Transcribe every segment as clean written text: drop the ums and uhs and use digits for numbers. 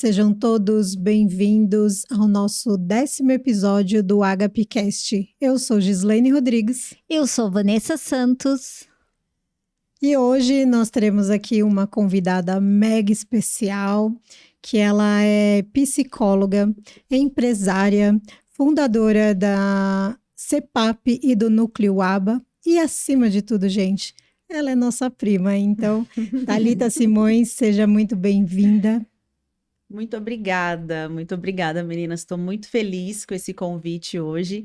Sejam todos bem-vindos ao nosso 10º episódio do HPcast. Eu sou Gislaine Rodrigues. Eu sou Vanessa Santos. E hoje nós teremos aqui uma convidada mega especial, que ela é psicóloga, empresária, fundadora da CEPAP e do Núcleo ABA. E acima de tudo, gente, ela é nossa prima. Então, Thalita Simões, seja muito bem-vinda. Muito obrigada, meninas. Estou muito feliz com esse convite hoje.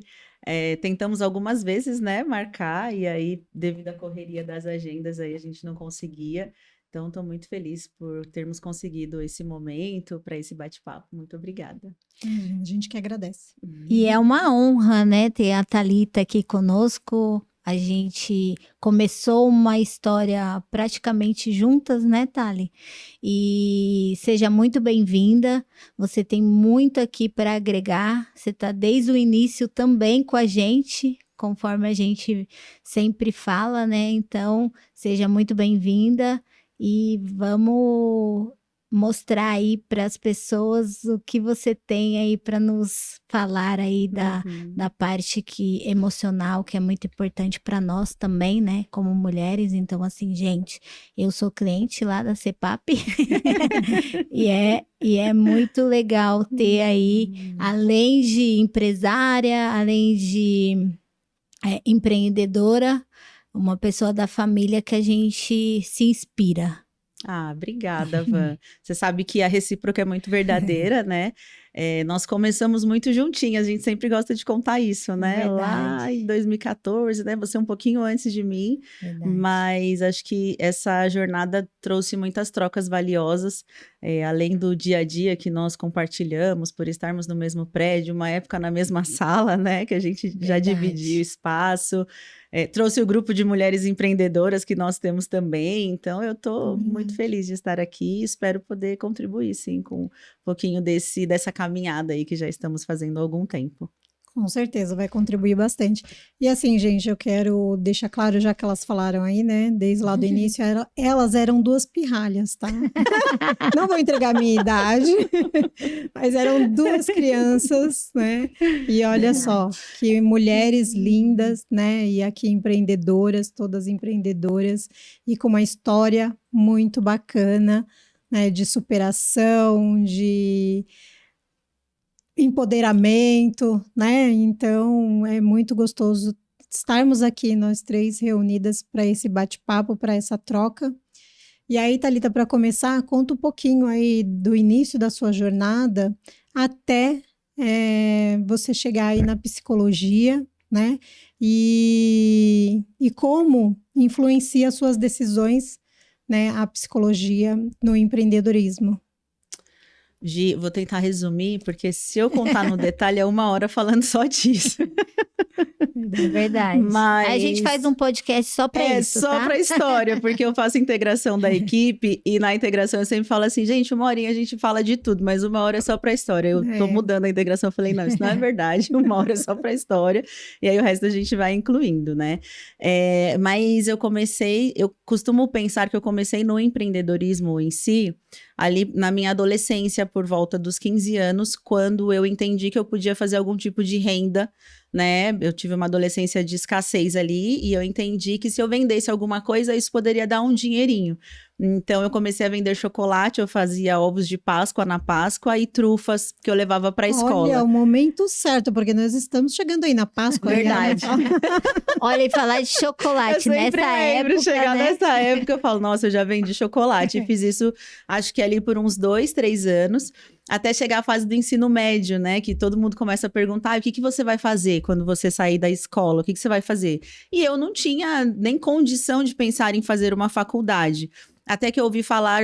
Tentamos algumas vezes, né, marcar, e aí, devido à correria das agendas, aí a gente não conseguia. Então, estou muito feliz por termos conseguido esse momento para esse bate-papo. Muito obrigada. A gente que agradece. E é uma honra, né, ter a Thalita aqui conosco. A gente começou uma história praticamente juntas, né, Thali? E seja muito bem-vinda. Você tem muito aqui para agregar. Você está desde o início também com a gente, conforme a gente sempre fala, né? Então, seja muito bem-vinda e vamos mostrar aí para as pessoas o que você tem aí para nos falar aí da parte emocional, que é muito importante para nós também, né, como mulheres. Então, assim, gente, eu sou cliente lá da CEPAP e é muito legal ter aí, além de empresária, além de empreendedora, uma pessoa da família que a gente se inspira. Ah, obrigada, Van. Você sabe que a recíproca é muito verdadeira, né? Nós começamos muito juntinhas, a gente sempre gosta de contar isso, né? Verdade. Lá em 2014, né? Você um pouquinho antes de mim, Verdade. Mas acho que essa jornada trouxe muitas trocas valiosas, além do dia a dia que nós compartilhamos, por estarmos no mesmo prédio, uma época na mesma sala, né? Que a gente já dividiu espaço. Trouxe o grupo de mulheres empreendedoras que nós temos também, então eu estou muito feliz de estar aqui e espero poder contribuir, sim, com um pouquinho dessa caminhada aí que já estamos fazendo há algum tempo. Com certeza, vai contribuir bastante. E assim, gente, eu quero deixar claro, já que elas falaram aí, né, desde lá do início, elas eram duas pirralhas, tá? Não vou entregar a minha idade, mas eram duas crianças, né? E olha só, que mulheres lindas, né? E aqui empreendedoras, todas empreendedoras, e com uma história muito bacana, né? De superação, de empoderamento, né? Então, é muito gostoso estarmos aqui, nós três reunidas para esse bate-papo, para essa troca. E aí, Thalita, para começar, conta um pouquinho aí do início da sua jornada até você chegar aí na psicologia, né? E como influencia as suas decisões, né? A psicologia no empreendedorismo. Gi, vou tentar resumir, porque se eu contar no detalhe, é 1 hora falando só disso. É verdade. Mas a gente faz um podcast só para isso, só tá? para história, porque eu faço integração da equipe e na integração eu sempre falo assim, gente, 1 horinha a gente fala de tudo, mas 1 hora é só para história. Eu tô mudando a integração, eu falei, não, isso não é verdade, 1 hora é só para história, e aí o resto a gente vai incluindo, né? Mas eu costumo pensar que eu comecei no empreendedorismo em si, ali na minha adolescência, por volta dos 15 anos, quando eu entendi que eu podia fazer algum tipo de renda, né? Eu tive uma adolescência de escassez ali e eu entendi que se eu vendesse alguma coisa, isso poderia dar um dinheirinho. Então, eu comecei a vender chocolate, eu fazia ovos de Páscoa na Páscoa e trufas que eu levava para a escola. Olha, o momento certo, porque nós estamos chegando aí na Páscoa. Verdade. Olha, e falar de chocolate nessa época, chegar né? nessa época, eu falo, nossa, eu já vendi chocolate. E fiz isso, acho que ali por uns 2, 3 anos, até chegar a fase do ensino médio, né? Que todo mundo começa a perguntar, o que você vai fazer quando você sair da escola? O que você vai fazer? E eu não tinha nem condição de pensar em fazer uma faculdade. Até que eu ouvi falar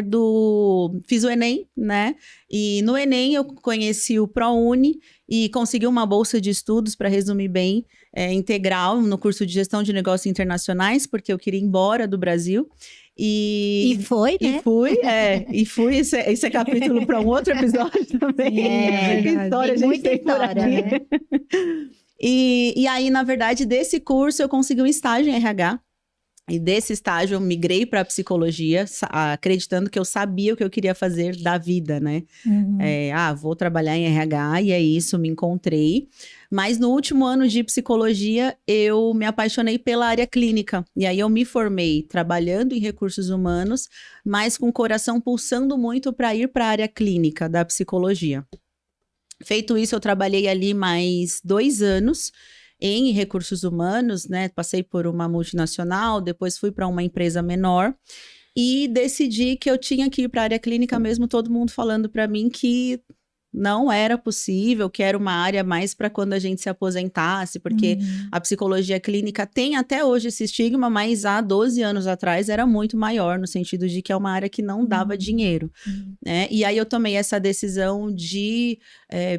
fiz o Enem, né? E no Enem eu conheci o ProUni e consegui uma bolsa de estudos, para resumir bem, integral no curso de Gestão de Negócios Internacionais, porque eu queria ir embora do Brasil. E foi, né? E fui. Esse é capítulo para um outro episódio também. Que história a gente muita tem por história, aqui. né? E aí, na verdade, desse curso eu consegui um estágio em RH. E desse estágio eu migrei para psicologia, acreditando que eu sabia o que eu queria fazer da vida, né? Vou trabalhar em RH e é isso, me encontrei. Mas no último ano de psicologia, eu me apaixonei pela área clínica. E aí eu me formei trabalhando em recursos humanos, mas com o coração pulsando muito para ir para a área clínica da psicologia. Feito isso, eu trabalhei ali mais 2 anos em recursos humanos, né? Passei por uma multinacional, depois fui para uma empresa menor e decidi que eu tinha que ir para a área clínica mesmo, todo mundo falando para mim que não era possível, que era uma área mais para quando a gente se aposentasse, porque a psicologia clínica tem até hoje esse estigma, mas há 12 anos atrás era muito maior, no sentido de que é uma área que não dava dinheiro, né? E aí eu tomei essa decisão de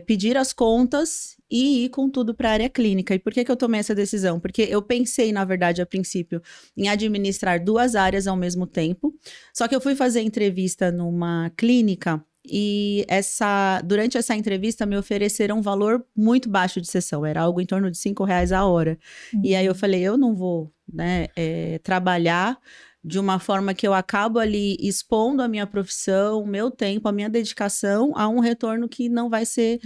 pedir as contas e ir com tudo para a área clínica. E por que eu tomei essa decisão? Porque eu pensei, na verdade, a princípio, em administrar 2 áreas ao mesmo tempo, só que eu fui fazer entrevista numa clínica. E durante essa entrevista me ofereceram um valor muito baixo de sessão, era algo em torno de R$5 a hora. E aí eu falei, eu não vou, né, trabalhar de uma forma que eu acabo ali expondo a minha profissão, o meu tempo, a minha dedicação a um retorno que não vai ser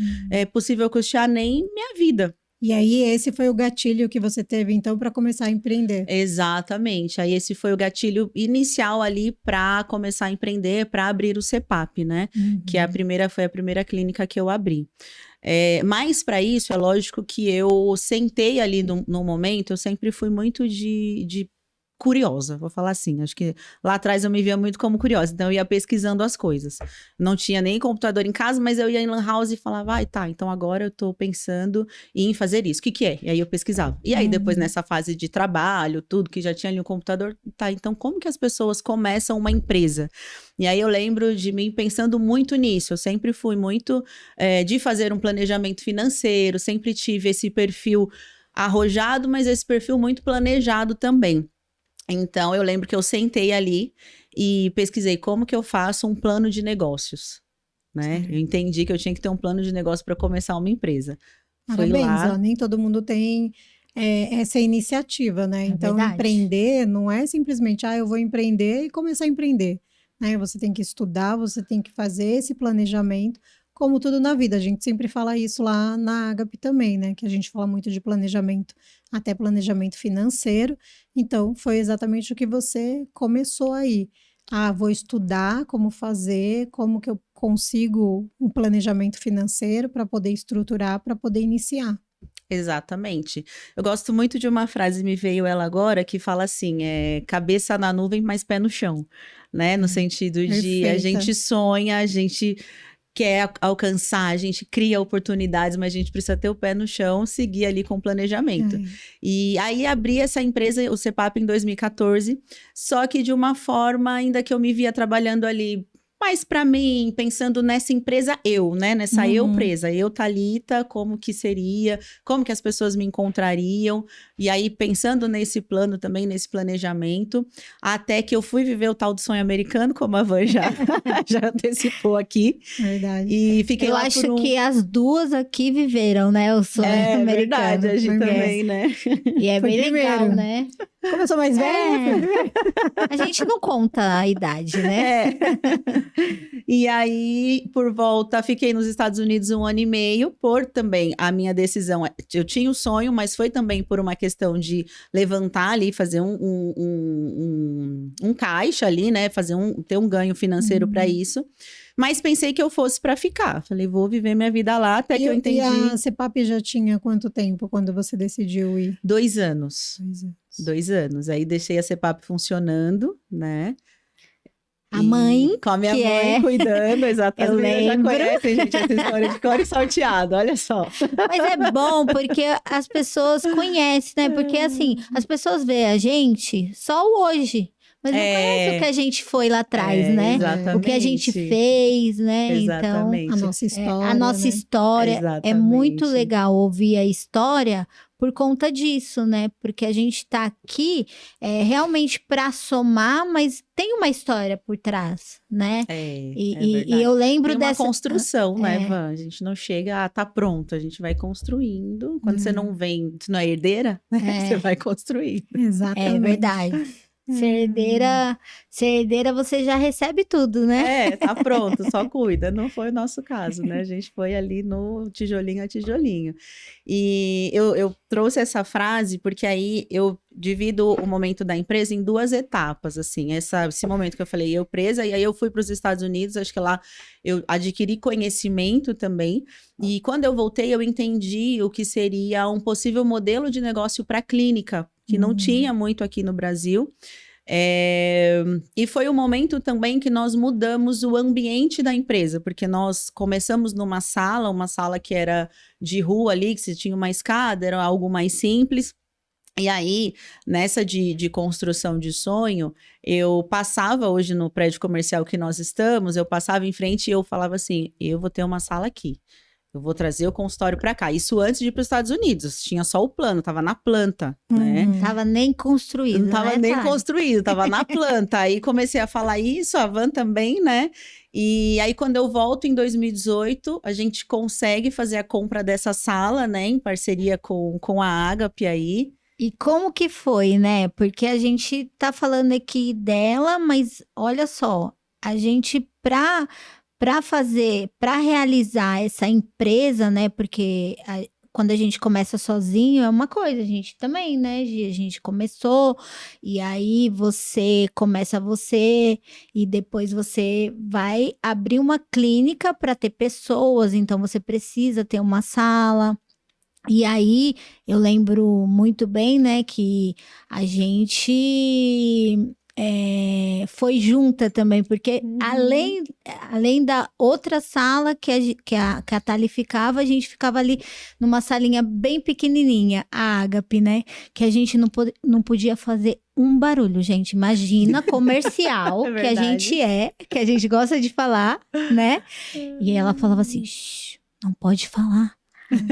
possível custear nem minha vida. E aí, esse foi o gatilho que você teve, então, para começar a empreender. Exatamente. Aí, esse foi o gatilho inicial ali para começar a empreender, para abrir o CEPAP, né? Que foi a primeira clínica que eu abri. Mas, para isso, é lógico que eu sentei ali no momento, eu sempre fui muito de curiosa, vou falar assim. Acho que lá atrás eu me via muito como curiosa, então eu ia pesquisando as coisas. Não tinha nem computador em casa, mas eu ia em lan house e falava, então agora eu tô pensando em fazer isso. O que é? E aí eu pesquisava. E aí depois nessa fase de trabalho, tudo, que já tinha ali um computador, então como que as pessoas começam uma empresa? E aí eu lembro de mim pensando muito nisso. Eu sempre fui muito de fazer um planejamento financeiro, sempre tive esse perfil arrojado, mas esse perfil muito planejado também. Então, eu lembro que eu sentei ali e pesquisei como que eu faço um plano de negócios, né? Eu entendi que eu tinha que ter um plano de negócio para começar uma empresa. Parabéns, nem todo mundo tem essa iniciativa, né? Então, empreender não é simplesmente, eu vou empreender e começar a empreender, né? Você tem que estudar, você tem que fazer esse planejamento, como tudo na vida. A gente sempre fala isso lá na Agape também, né? Que a gente fala muito de planejamento, até planejamento financeiro. Então, foi exatamente o que você começou aí. Vou estudar como fazer, como que eu consigo um planejamento financeiro para poder estruturar, para poder iniciar. Exatamente. Eu gosto muito de uma frase, me veio ela agora, que fala assim, cabeça na nuvem, mas pé no chão, né? No sentido de a gente sonha, a gente quer alcançar, a gente cria oportunidades, mas a gente precisa ter o pé no chão, seguir ali com o planejamento. E aí abri essa empresa, o CEPAP, em 2014, só que de uma forma ainda que eu me via trabalhando ali mais para mim, pensando nessa empresa né? Nessa eu presa, eu Thalita, como que seria, como que as pessoas me encontrariam, e aí pensando nesse plano também, nesse planejamento, até que eu fui viver o tal do sonho americano, como a Van já antecipou aqui. Verdade. E fiquei lá acho que as duas aqui viveram, né, o sonho americano. É verdade, a gente também, né? E é bem legal, né? Começou mais velha? A gente não conta a idade, né? E aí, por volta, fiquei nos Estados Unidos 1 ano e meio, por também a minha decisão. Eu tinha o sonho, mas foi também por uma questão de levantar ali, fazer um caixa ali, né? Ter um ganho financeiro para isso. Mas pensei que eu fosse para ficar. Falei, vou viver minha vida lá, até que eu entendi. E a CEPAP já tinha quanto tempo quando você decidiu ir? 2 anos. 2 anos. Aí deixei a CEPAP funcionando, né? A mãe, com a minha mãe cuidando, exatamente. Eu já conhecem, gente, essa história de cor e salteado, olha só. Mas é bom, porque as pessoas conhecem, né? Porque assim, as pessoas veem a gente só o hoje. Mas não conhece o que a gente foi lá atrás, né? Exatamente. O que a gente fez, né? Exatamente. Então, a nossa história. a nossa história é muito legal ouvir a história por conta disso, né? Porque a gente tá aqui realmente para somar, mas tem uma história por trás, né? E eu lembro tem uma dessa construção, né, Van? A gente não chega tá pronto, a gente vai construindo. Quando você não é herdeira, né? Você vai construir. Exatamente. É verdade. Ser herdeira, você já recebe tudo, né? Tá pronto, só cuida. Não foi o nosso caso, né? A gente foi ali no tijolinho a tijolinho. E eu trouxe essa frase porque aí eu divido o momento da empresa em 2 etapas, assim. Esse momento que eu falei, eu presa, e aí eu fui para os Estados Unidos, acho que lá eu adquiri conhecimento também. E quando eu voltei, eu entendi o que seria um possível modelo de negócio para a clínica, que não tinha muito aqui no Brasil. E foi o momento também que nós mudamos o ambiente da empresa, porque nós começamos numa sala, uma sala que era de rua ali, que você tinha uma escada, era algo mais simples. E aí, nessa de construção de sonho, eu passava hoje no prédio comercial que nós estamos, eu passava em frente e eu falava assim, eu vou ter uma sala aqui. Eu vou trazer o consultório para cá. Isso antes de ir para os Estados Unidos. Tinha só o plano, tava na planta, né? Tava nem construído, Não tava né, nem Thalia? construído, tava na planta. Aí comecei a falar isso, a Van também, né? E aí quando eu volto em 2018, a gente consegue fazer a compra dessa sala, né? Em parceria com a Agape aí. E como que foi, né? Porque a gente tá falando aqui dela, mas olha só, a gente para realizar essa empresa, né? Porque quando a gente começa sozinho é uma coisa, a gente também, né, Gi? A gente começou e aí e depois você vai abrir uma clínica para ter pessoas, então você precisa ter uma sala. E aí, eu lembro muito bem, né, que a gente foi junta também, porque além da outra sala que a Thali ficava, a gente ficava ali numa salinha bem pequenininha, a Agape, né, que a gente não podia fazer um barulho, gente. Imagina comercial É que a gente que a gente gosta de falar, né? E ela falava assim, "Shh, não pode falar.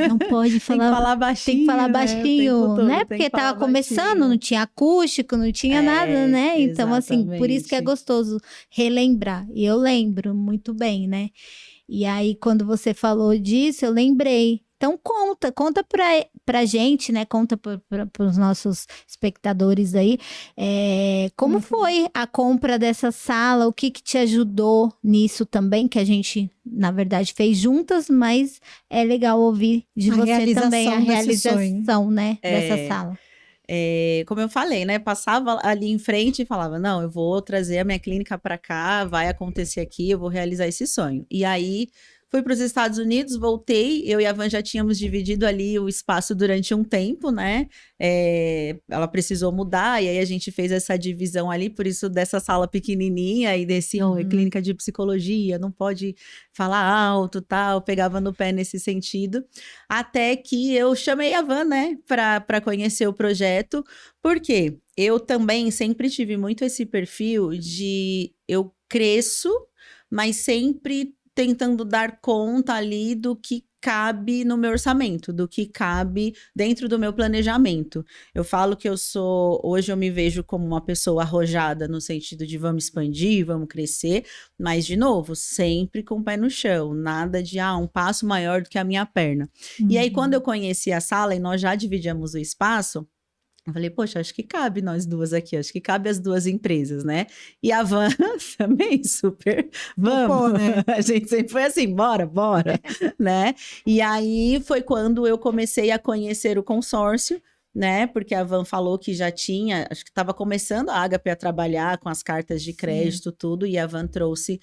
Não pode falar, Tem que falar baixinho, tem que falar né? baixinho, O tempo todo né? tem Porque que falar tava começando, baixinho. não tinha acústico, não tinha nada, né? Então, assim, por isso que é exatamente. gostoso relembrar. E eu lembro muito bem, né? E aí, quando você falou disso, eu lembrei. Então, conta pra gente, né? Conta pros nossos espectadores aí, como foi a compra dessa sala, o que te ajudou nisso também, que a gente, na verdade, fez juntas, mas é legal ouvir de você também a realização, né, dessa sala. Como eu falei, né? Passava ali em frente e falava: não, eu vou trazer a minha clínica para cá, vai acontecer aqui, eu vou realizar esse sonho. E aí fui para os Estados Unidos, voltei. Eu e a Van já tínhamos dividido ali o espaço durante um tempo, né? Ela precisou mudar, e aí a gente fez essa divisão ali, por isso dessa sala pequenininha e desse clínica de psicologia, não pode falar alto, tal, pegava no pé nesse sentido, até que eu chamei a Van, né, para conhecer o projeto, porque eu também sempre tive muito esse perfil de eu cresço, mas sempre tentando dar conta ali do que cabe no meu orçamento, do que cabe dentro do meu planejamento. Eu falo que hoje eu me vejo como uma pessoa arrojada no sentido de vamos expandir, vamos crescer, mas de novo, sempre com o pé no chão, nada de um passo maior do que a minha perna. E aí quando eu conheci a sala e nós já dividíamos o espaço, eu falei, poxa, acho que cabe nós duas aqui, acho que cabe as duas empresas, né? E a Van também, super, vamos, né? A gente sempre foi assim, bora, né? E aí foi quando eu comecei a conhecer o consórcio, né? Porque a Van falou que já tinha, acho que estava começando a Agape a trabalhar com as cartas de crédito, tudo, e a Van trouxe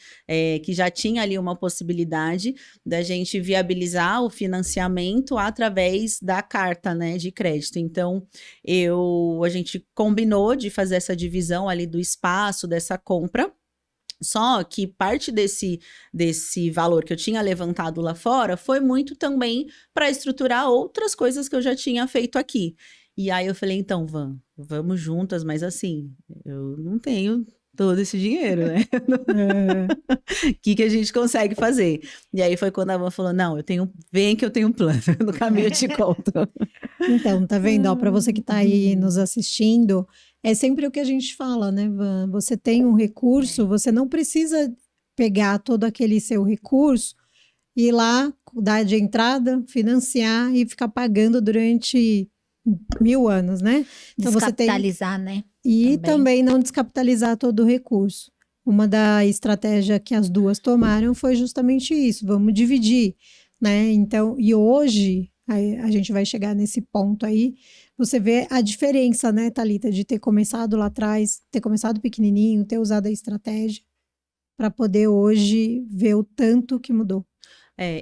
que já tinha ali uma possibilidade da gente viabilizar o financiamento através da carta, né, de crédito. Então, a gente combinou de fazer essa divisão ali do espaço, dessa compra. Só que parte desse valor que eu tinha levantado lá fora foi muito também para estruturar outras coisas que eu já tinha feito aqui. E aí eu falei, então, Van, vamos juntas, mas assim, eu não tenho todo esse dinheiro, né? O que a gente consegue fazer? E aí foi quando a Van falou, não, vem que eu tenho um plano, no caminho eu te conto. Então, tá vendo? Para você que tá aí nos assistindo, é sempre o que a gente fala, né, Van? Você tem um recurso, você não precisa pegar todo aquele seu recurso e ir lá, dar de entrada, financiar e ficar pagando durante 1000 anos, né? Então você tem Descapitalizar, né? e também não descapitalizar todo o recurso. Uma da estratégia que as duas tomaram foi justamente isso, vamos dividir, né? Então, e hoje a gente vai chegar nesse ponto aí, você vê a diferença, né, Thalita, de ter começado lá atrás, ter começado pequenininho, ter usado a estratégia para poder hoje ver o tanto que mudou.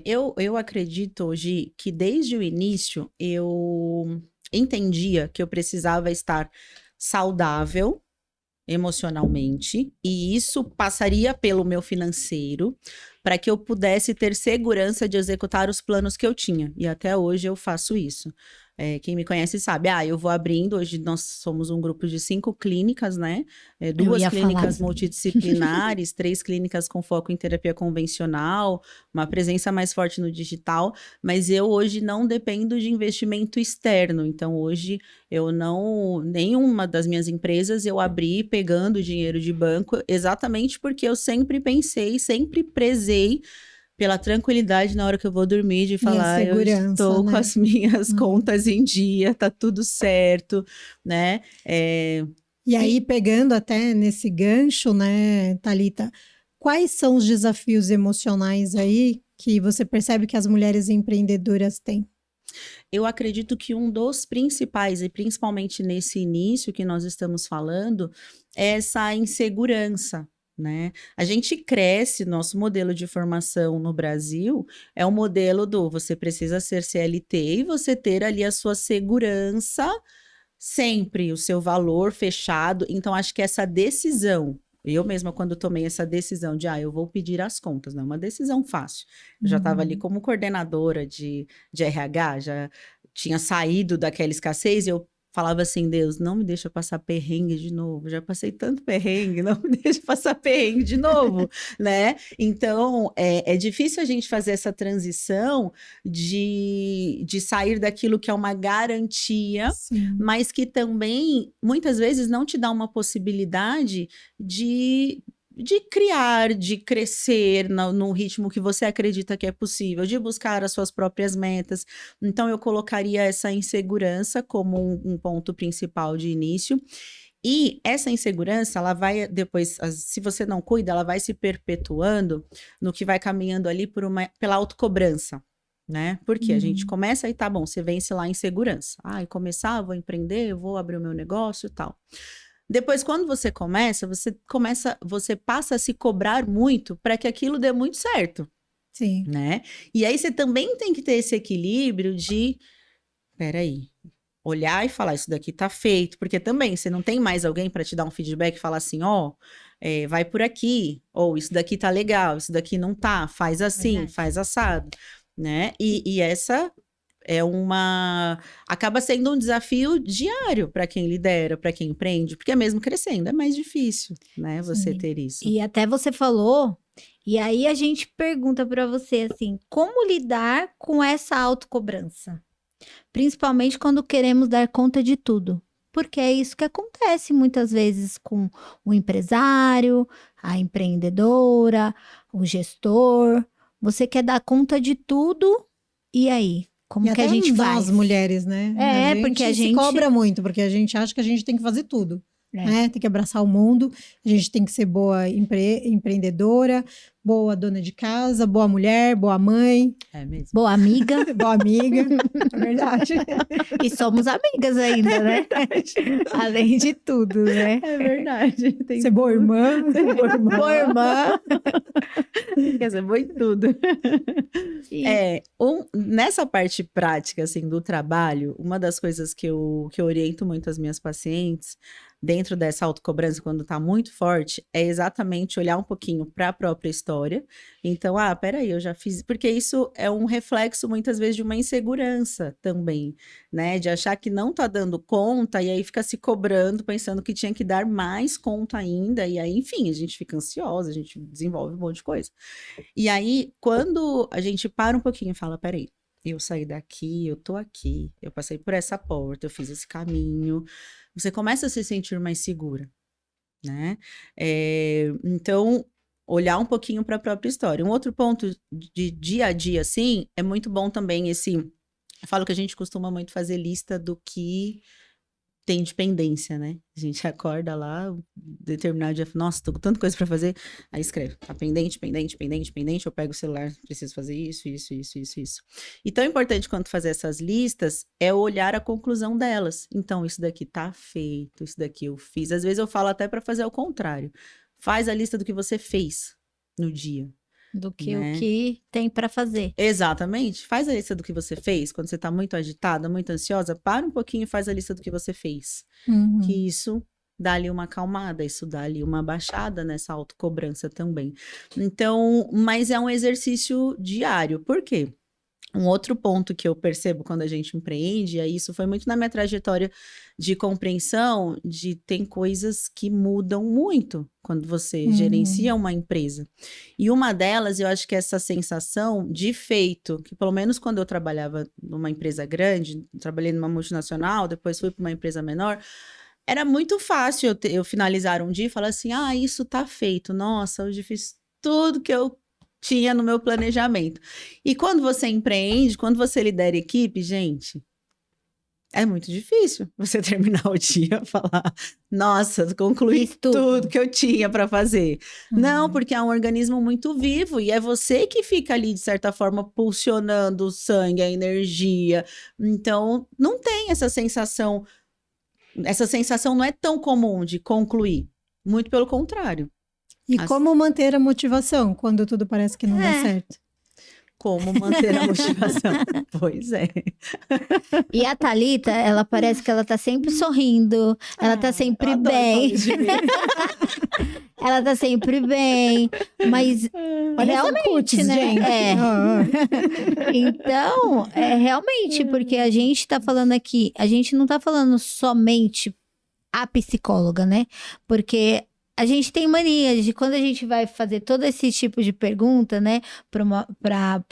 Eu acredito hoje que desde o início eu entendia que eu precisava estar saudável emocionalmente, e isso passaria pelo meu financeiro, para que eu pudesse ter segurança de executar os planos que eu tinha. E até hoje eu faço isso. Quem me conhece sabe, eu vou abrindo, hoje nós somos um grupo de 5 clínicas, né? 2 clínicas multidisciplinares, 3 clínicas com foco em terapia convencional, uma presença mais forte no digital, mas eu hoje não dependo de investimento externo, então hoje eu não, nenhuma das minhas empresas eu abri pegando dinheiro de banco, exatamente porque eu sempre pensei, sempre prezei pela tranquilidade na hora que eu vou dormir, de falar, eu estou com as minhas contas em dia, tá tudo certo, né? E aí, pegando até nesse gancho, né, Thalita, quais são os desafios emocionais aí que você percebe que as mulheres empreendedoras têm? Eu acredito que um dos principais, e principalmente nesse início que nós estamos falando, é essa insegurança, né? A gente cresce, nosso modelo de formação no Brasil é um modelo do você precisa ser CLT e você ter ali a sua segurança sempre, o seu valor fechado. Então, acho que essa decisão, eu mesma quando tomei essa decisão de, eu vou pedir as contas, não é uma decisão fácil. Eu já estava ali como coordenadora de RH, já tinha saído daquela escassez e eu falava assim, Deus, não me deixa passar perrengue de novo, já passei tanto perrengue, não me deixa passar perrengue de novo, né? Então, é difícil a gente fazer essa transição de sair daquilo que é uma garantia, Sim. mas que também, muitas vezes, não te dá uma possibilidade de criar, de crescer no ritmo que você acredita que é possível, de buscar as suas próprias metas. Então, eu colocaria essa insegurança como um ponto principal de início. E essa insegurança, ela vai depois, se você não cuida, ela vai se perpetuando no que vai caminhando ali pela autocobrança, né? Porque a gente começa e tá bom, você vence lá em segurança. Vou empreender, vou abrir o meu negócio e tal. Depois, quando você passa a se cobrar muito para que aquilo dê muito certo. Sim. Né? E aí você também tem que ter esse equilíbrio de, peraí, olhar e falar, isso daqui tá feito, porque também você não tem mais alguém para te dar um feedback e falar assim, vai por aqui, ou isso daqui tá legal, isso daqui não tá, faz assim, faz assado, né? E essa acaba sendo um desafio diário para quem lidera, para quem empreende, porque mesmo crescendo é mais difícil, né, você ter isso. E até você falou, e aí a gente pergunta para você assim, como lidar com essa autocobrança? Principalmente quando queremos dar conta de tudo. Porque é isso que acontece muitas vezes com o empresário, a empreendedora, o gestor. Você quer dar conta de tudo, e aí? Como que a gente faz? As mulheres, né? Porque a gente se cobra muito, porque a gente acha que a gente tem que fazer tudo. Né? Tem que abraçar o mundo, a gente tem que ser boa empreendedora, boa dona de casa, boa mulher, boa mãe. É mesmo. Boa amiga. Boa amiga, é verdade. E somos amigas ainda, né? Além de tudo, né? É verdade. Tem ser boa irmã. Boa irmã. Quer ser boa em tudo. Nessa parte prática, assim, do trabalho, uma das coisas que eu oriento muito as minhas pacientes, dentro dessa autocobrança, quando tá muito forte, é exatamente olhar um pouquinho para a própria história. Então, peraí, eu já fiz... Porque isso é um reflexo, muitas vezes, de uma insegurança também, né? De achar que não tá dando conta, e aí fica se cobrando, pensando que tinha que dar mais conta ainda, e aí, enfim, a gente fica ansiosa, a gente desenvolve um monte de coisa. E aí, quando a gente para um pouquinho e fala, peraí, eu saí daqui, eu tô aqui, eu passei por essa porta, eu fiz esse caminho, você começa a se sentir mais segura, né? Então, olhar um pouquinho para a própria história. Um outro ponto de dia a dia, assim, é muito bom também esse Eu falo que a gente costuma muito fazer lista do que tem de pendência, né? A gente acorda lá, determinado dia, nossa, tô com tanta coisa pra fazer. Aí escreve, tá pendente, pendente, pendente, pendente. Eu pego o celular, preciso fazer isso. E tão importante quanto fazer essas listas é olhar a conclusão delas. Então, isso daqui tá feito, isso daqui eu fiz. Às vezes eu falo até pra fazer ao contrário. Faz a lista do que você fez no dia. Do que Né? o que tem para fazer. Exatamente. Faz a lista do que você fez. Quando você tá muito agitada, muito ansiosa, para um pouquinho e faz a lista do que você fez. Que isso dá ali uma acalmada, isso dá ali uma baixada nessa autocobrança também. Então, mas é um exercício diário. Por quê? Um outro ponto que eu percebo quando a gente empreende, e isso foi muito na minha trajetória de compreensão, de tem coisas que mudam muito quando você gerencia uma empresa. E uma delas, eu acho que é essa sensação de feito, que pelo menos quando eu trabalhava numa empresa grande, trabalhei numa multinacional, depois fui para uma empresa menor, era muito fácil eu finalizar um dia e falar assim, isso tá feito, nossa, hoje fiz tudo que eu tinha no meu planejamento. E quando você empreende, quando você lidera equipe, gente, é muito difícil você terminar o dia e falar, nossa, concluí tudo que eu tinha para fazer. Não, porque é um organismo muito vivo e é você que fica ali, de certa forma, pulsionando o sangue, a energia. Então, não tem essa sensação. Essa sensação não é tão comum de concluir. Muito pelo contrário. E como manter a motivação quando tudo parece que não dá certo? Como manter a motivação? Pois é. E a Thalita, ela parece que ela tá sempre sorrindo, ela tá sempre bem. Ela tá sempre bem, mas olha realmente, cutis, né? Gente. Então, realmente, porque a gente tá falando aqui, a gente não tá falando somente a psicóloga, né? Porque a gente tem mania de quando a gente vai fazer todo esse tipo de pergunta, né, para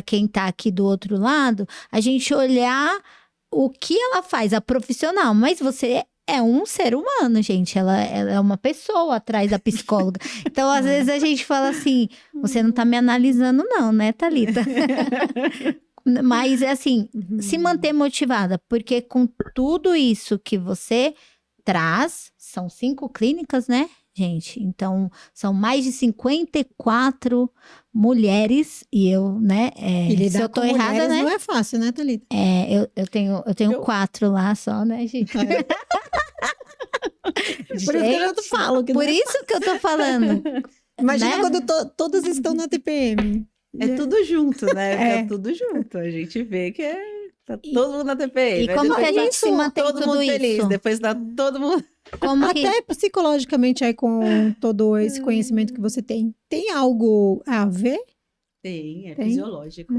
quem tá aqui do outro lado, a gente olhar o que ela faz, a profissional, mas você é um ser humano, gente, ela é uma pessoa atrás da psicóloga. Então, às vezes a gente fala assim, você não tá me analisando não, né, Thalita? Mas é assim, se manter motivada, porque com tudo isso que você traz, são 5 clínicas, né, gente? Então, são mais de 54 mulheres, e eu, né, se eu tô errada, né? Não é fácil, né, Thalita? Eu tenho 4 lá só, né, gente? Por isso que eu te falo. Por isso que eu tô falando. Imagina né? quando todos estão na TPM. É tudo junto, né? É tudo junto. A gente vê que tá todo mundo na TPM. E como que a gente se mantém todo tudo mundo isso? feliz, depois tá todo mundo... Até psicologicamente aí com todo esse conhecimento que você tem algo a ver? Tem, fisiológico.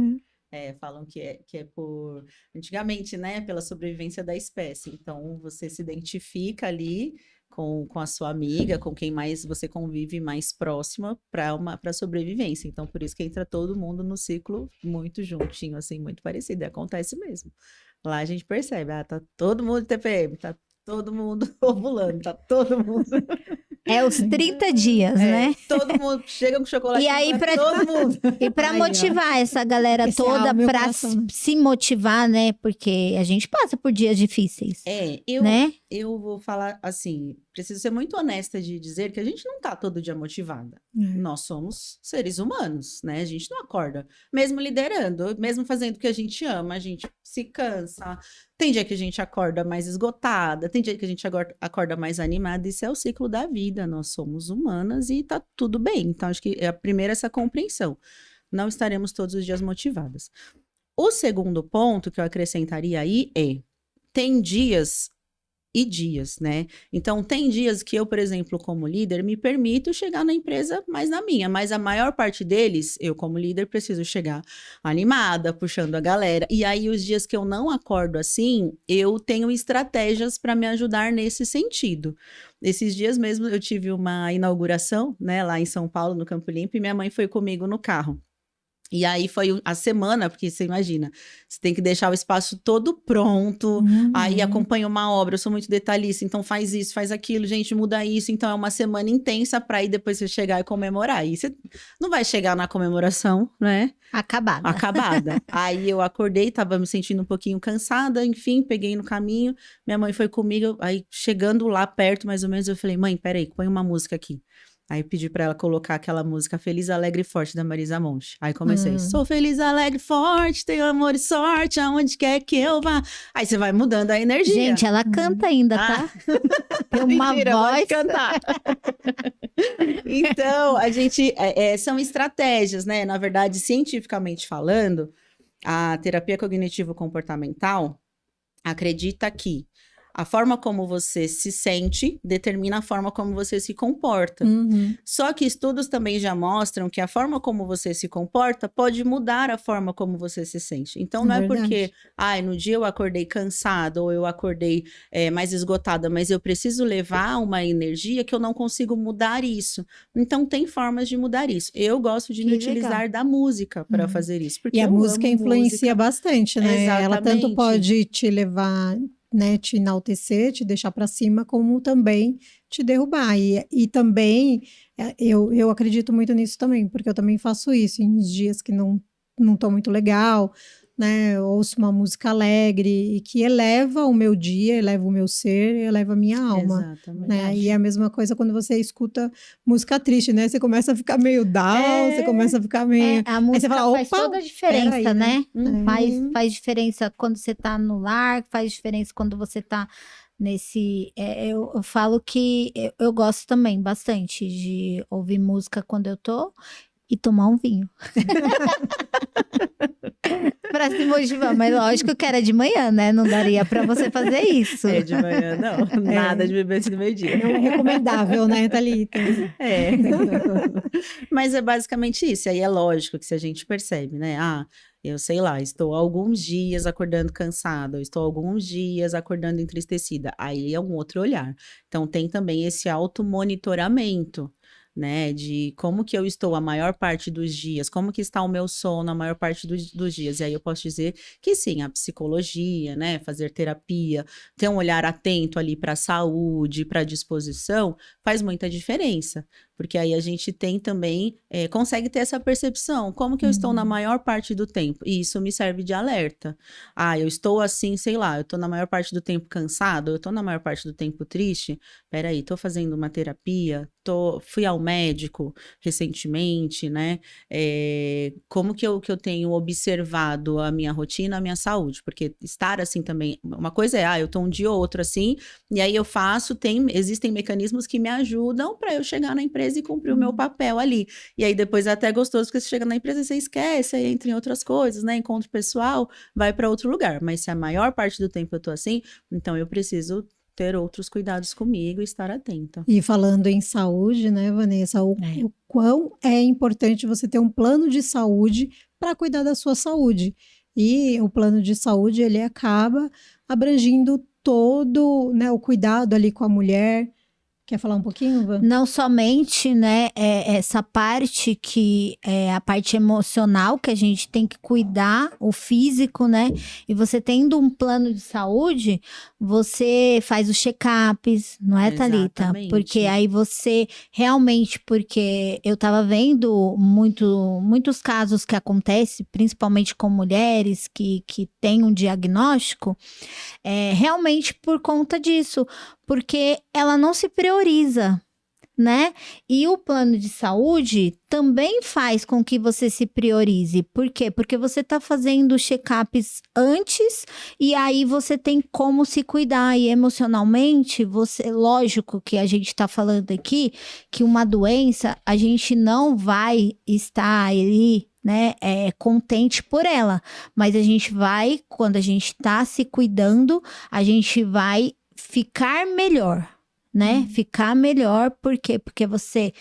Falam que é por... Antigamente, né? Pela sobrevivência da espécie. Então, você se identifica ali com a sua amiga, com quem mais você convive mais próxima para sobrevivência. Então, por isso que entra todo mundo no ciclo muito juntinho, assim, muito parecido. E acontece mesmo. Lá a gente percebe, tá todo mundo TPM, tá todo mundo ovulando, tá todo mundo... É os 30 dias, né? Todo mundo chega com chocolate. E aí, todo mundo. E para motivar essa galera toda, para se motivar, né? Porque a gente passa por dias difíceis. Eu vou falar assim, preciso ser muito honesta de dizer que a gente não tá todo dia motivada. Nós somos seres humanos, né? A gente não acorda. Mesmo liderando, mesmo fazendo o que a gente ama, a gente se cansa. Tem dia que a gente acorda mais esgotada, tem dia que a gente acorda mais animada. Isso é o ciclo da vida. Nós somos humanas e tá tudo bem. Então, acho que é a primeira essa compreensão. Não estaremos todos os dias motivadas. O segundo ponto que eu acrescentaria aí tem dias e dias, né? Então, tem dias que eu, por exemplo, como líder, me permito chegar na empresa mais na minha, mas a maior parte deles, eu como líder, preciso chegar animada, puxando a galera. E aí, os dias que eu não acordo assim, eu tenho estratégias para me ajudar nesse sentido. Esses dias mesmo, eu tive uma inauguração, né, lá em São Paulo, no Campo Limpo, e minha mãe foi comigo no carro. E aí foi a semana, porque você imagina, você tem que deixar o espaço todo pronto, aí acompanha uma obra, eu sou muito detalhista, então faz isso, faz aquilo, gente, muda isso, então é uma semana intensa para aí depois você chegar e comemorar. E você não vai chegar na comemoração, né? Acabada. Aí eu acordei, tava me sentindo um pouquinho cansada, enfim, peguei no caminho, minha mãe foi comigo, aí chegando lá perto, mais ou menos, eu falei, mãe, peraí, põe uma música aqui. Aí eu pedi pra ela colocar aquela música Feliz, Alegre e Forte, da Marisa Monte. Aí comecei, sou feliz, alegre, forte, tenho amor e sorte, aonde quer que eu vá. Aí você vai mudando a energia. Gente, ela canta ainda, tá? Tem uma Mentira, voz. pode cantar. Então, a gente, são estratégias, né? Na verdade, cientificamente falando, a terapia cognitivo-comportamental acredita que a forma como você se sente determina a forma como você se comporta. Só que estudos também já mostram que a forma como você se comporta pode mudar a forma como você se sente. Então, não é porque, no dia eu acordei cansada ou eu acordei mais esgotada, mas eu preciso levar uma energia que eu não consigo mudar isso. Então, tem formas de mudar isso. Eu gosto de me utilizar da música para fazer isso. Porque e a música influencia bastante, né? Exatamente. Ela tanto pode te levar, né, te enaltecer, te deixar para cima, como também te derrubar. E também, eu acredito muito nisso também, porque eu também faço isso em dias que não tô muito legal, né? Eu ouço uma música alegre e que eleva o meu dia, eleva o meu ser, eleva a minha alma. Exatamente. Né? E é a mesma coisa quando você escuta música triste, né? Você começa a ficar meio down, você começa a ficar meio... A música aí você fala, faz toda a diferença, aí, né? Uhum. Faz diferença quando você tá no lar, faz diferença quando você tá nesse... eu falo que eu gosto também bastante de ouvir música quando eu tô e tomar um vinho. Pra se motivar, mas lógico que era de manhã, né? Não daria pra você fazer isso. De manhã, não. Nada de beber antes do meio-dia. Não é recomendável, né, Thalita? Mas é basicamente isso. Aí é lógico que se a gente percebe, né? Eu sei lá, estou alguns dias acordando cansada, eu estou alguns dias acordando entristecida. Aí é um outro olhar. Então tem também esse automonitoramento, né, de como que eu estou a maior parte dos dias, como que está o meu sono a maior parte dos dias, e aí eu posso dizer que sim, a psicologia, né, fazer terapia, ter um olhar atento ali para a saúde, para a disposição, faz muita diferença, porque aí a gente tem também, consegue ter essa percepção, como que eu estou na maior parte do tempo, e isso me serve de alerta. Eu estou assim, sei lá, eu estou na maior parte do tempo cansado, eu estou na maior parte do tempo triste, peraí, estou fazendo uma terapia, fui ao médico recentemente, né, como que eu tenho observado a minha rotina, a minha saúde, porque estar assim também, uma coisa eu estou um dia ou outro assim, e aí eu faço, existem mecanismos que me ajudam para eu chegar na empresa e cumprir o meu papel ali. E aí depois é até gostoso, porque você chega na empresa e você esquece, aí entra em outras coisas, né? Encontro pessoal, vai para outro lugar. Mas se a maior parte do tempo eu tô assim, então eu preciso ter outros cuidados comigo e estar atenta. E falando em saúde, né, Vanessa, o quão é importante você ter um plano de saúde para cuidar da sua saúde. E o plano de saúde, ele acaba abrangindo todo, né, o cuidado ali com a mulher. Quer falar um pouquinho, Van? Não somente, né, essa parte que é a parte emocional que a gente tem que cuidar, o físico, né? E você tendo um plano de saúde, você faz os check-ups, não é, Thalita? Exatamente. Porque aí você realmente, porque eu tava vendo muitos casos que acontecem, principalmente com mulheres que têm um diagnóstico, realmente por conta disso. Porque ela não se prioriza, né? E o plano de saúde também faz com que você se priorize. Por quê? Porque você tá fazendo check-ups antes e aí você tem como se cuidar. E emocionalmente, lógico que a gente tá falando aqui que uma doença, a gente não vai estar ali, né, contente por ela. Mas a gente vai, quando a gente tá se cuidando, a gente vai ficar melhor, né? Ficar melhor, por quê? Porque você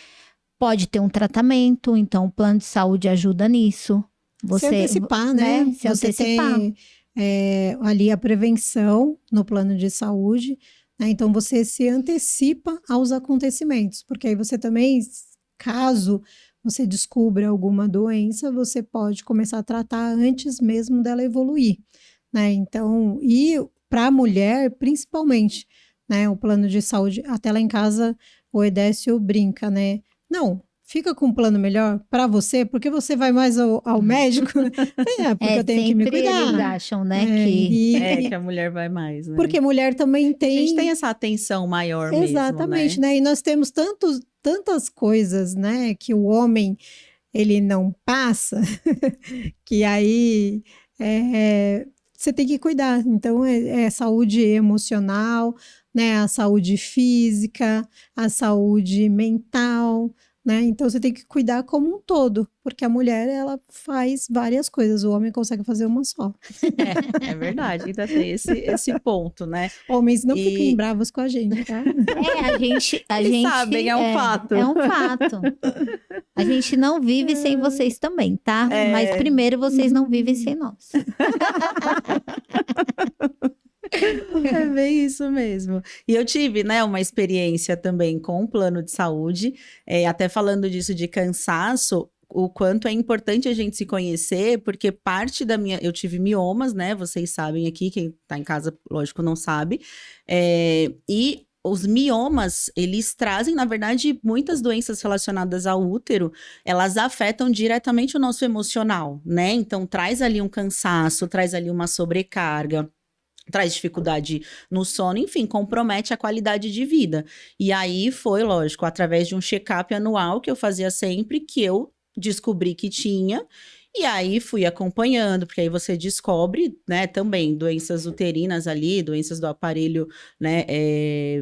pode ter um tratamento, então o plano de saúde ajuda nisso. Você, se antecipar, né? Se antecipar. Tem ali a prevenção no plano de saúde, né? Então você se antecipa aos acontecimentos, porque aí você também, caso você descobre alguma doença, você pode começar a tratar antes mesmo dela evoluir, né? Então, e para a mulher, principalmente, né? O plano de saúde, até lá em casa, o Edécio brinca, né? Não, fica com um plano melhor para você, porque você vai mais ao médico, né? Porque eu tenho que me sempre eles cuidar. acham, né, que... que a mulher vai mais, né? Porque mulher também A tem... gente tem essa atenção maior Exatamente, mesmo, né? E nós temos tantas coisas, né? Que o homem, ele não passa, que aí você tem que cuidar. Então, é saúde emocional, né? A saúde física, a saúde mental, né? Então, você tem que cuidar como um todo, porque a mulher, ela faz várias coisas, o homem consegue fazer uma só. É verdade, ainda tem esse ponto, né? Homens não fiquem bravos com a gente, tá? A Eles gente sabem, é um fato. É um fato. A gente não vive sem vocês também, tá? Mas primeiro vocês não vivem sem nós. É bem isso mesmo. E eu tive, né, uma experiência também com o plano de saúde, até falando disso de cansaço, o quanto é importante a gente se conhecer, porque parte eu tive miomas, né, vocês sabem aqui, quem tá em casa, lógico, não sabe, e os miomas, eles trazem, na verdade, muitas doenças relacionadas ao útero, elas afetam diretamente o nosso emocional, né, então traz ali um cansaço, traz ali uma sobrecarga, traz dificuldade no sono, enfim, compromete a qualidade de vida. E aí foi, lógico, através de um check-up anual que eu fazia sempre, que eu descobri que tinha, e aí fui acompanhando, porque aí você descobre, né, também doenças uterinas ali, doenças do aparelho, né,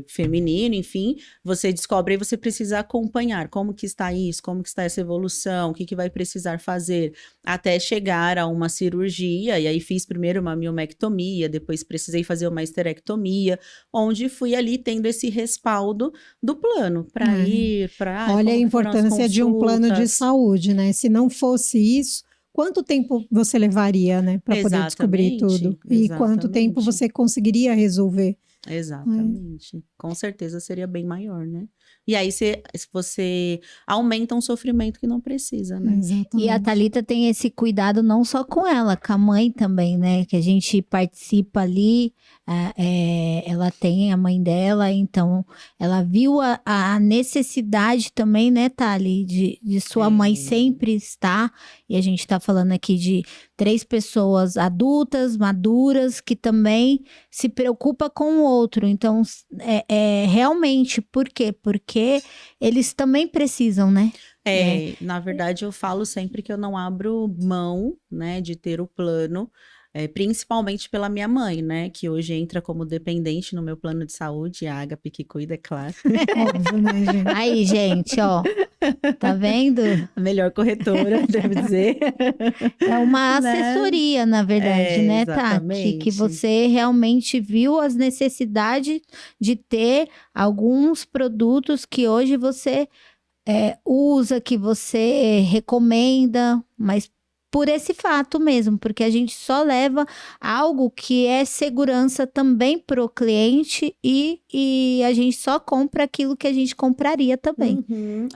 feminino, enfim, você descobre e você precisa acompanhar como que está isso, como que está essa evolução, o que vai precisar fazer, até chegar a uma cirurgia, e aí fiz primeiro uma miomectomia, depois precisei fazer uma esterectomia, onde fui ali tendo esse respaldo do plano, para ir, para... Olha a importância de um plano de saúde, né? Se não fosse isso, quanto tempo você levaria, né, para poder descobrir tudo? E quanto tempo você conseguiria resolver? Exatamente. Com certeza seria bem maior, né? E aí você aumenta um sofrimento que não precisa, né? Exatamente. E a Thalita tem esse cuidado não só com ela, com a mãe também, né? Que a gente participa ali, ela tem a mãe dela, então ela viu a necessidade também, né, Thali, de sua mãe sempre estar, e a gente tá falando aqui de 3 pessoas adultas, maduras, que também se preocupa com o outro. Então, realmente, por quê? Porque eles também precisam, né? Na verdade, eu falo sempre que eu não abro mão, né, de ter o plano, principalmente pela minha mãe, né, que hoje entra como dependente no meu plano de saúde, a Agape que cuida, é claro. Óbvio, né, gente? Aí, gente, ó, tá vendo? A melhor corretora, deve dizer. É uma assessoria, na verdade, né, Tati? Que você realmente viu as necessidades de ter alguns produtos que hoje você usa, que você recomenda, mas por esse fato mesmo, porque a gente só leva algo que é segurança também pro cliente e a gente só compra aquilo que a gente compraria também.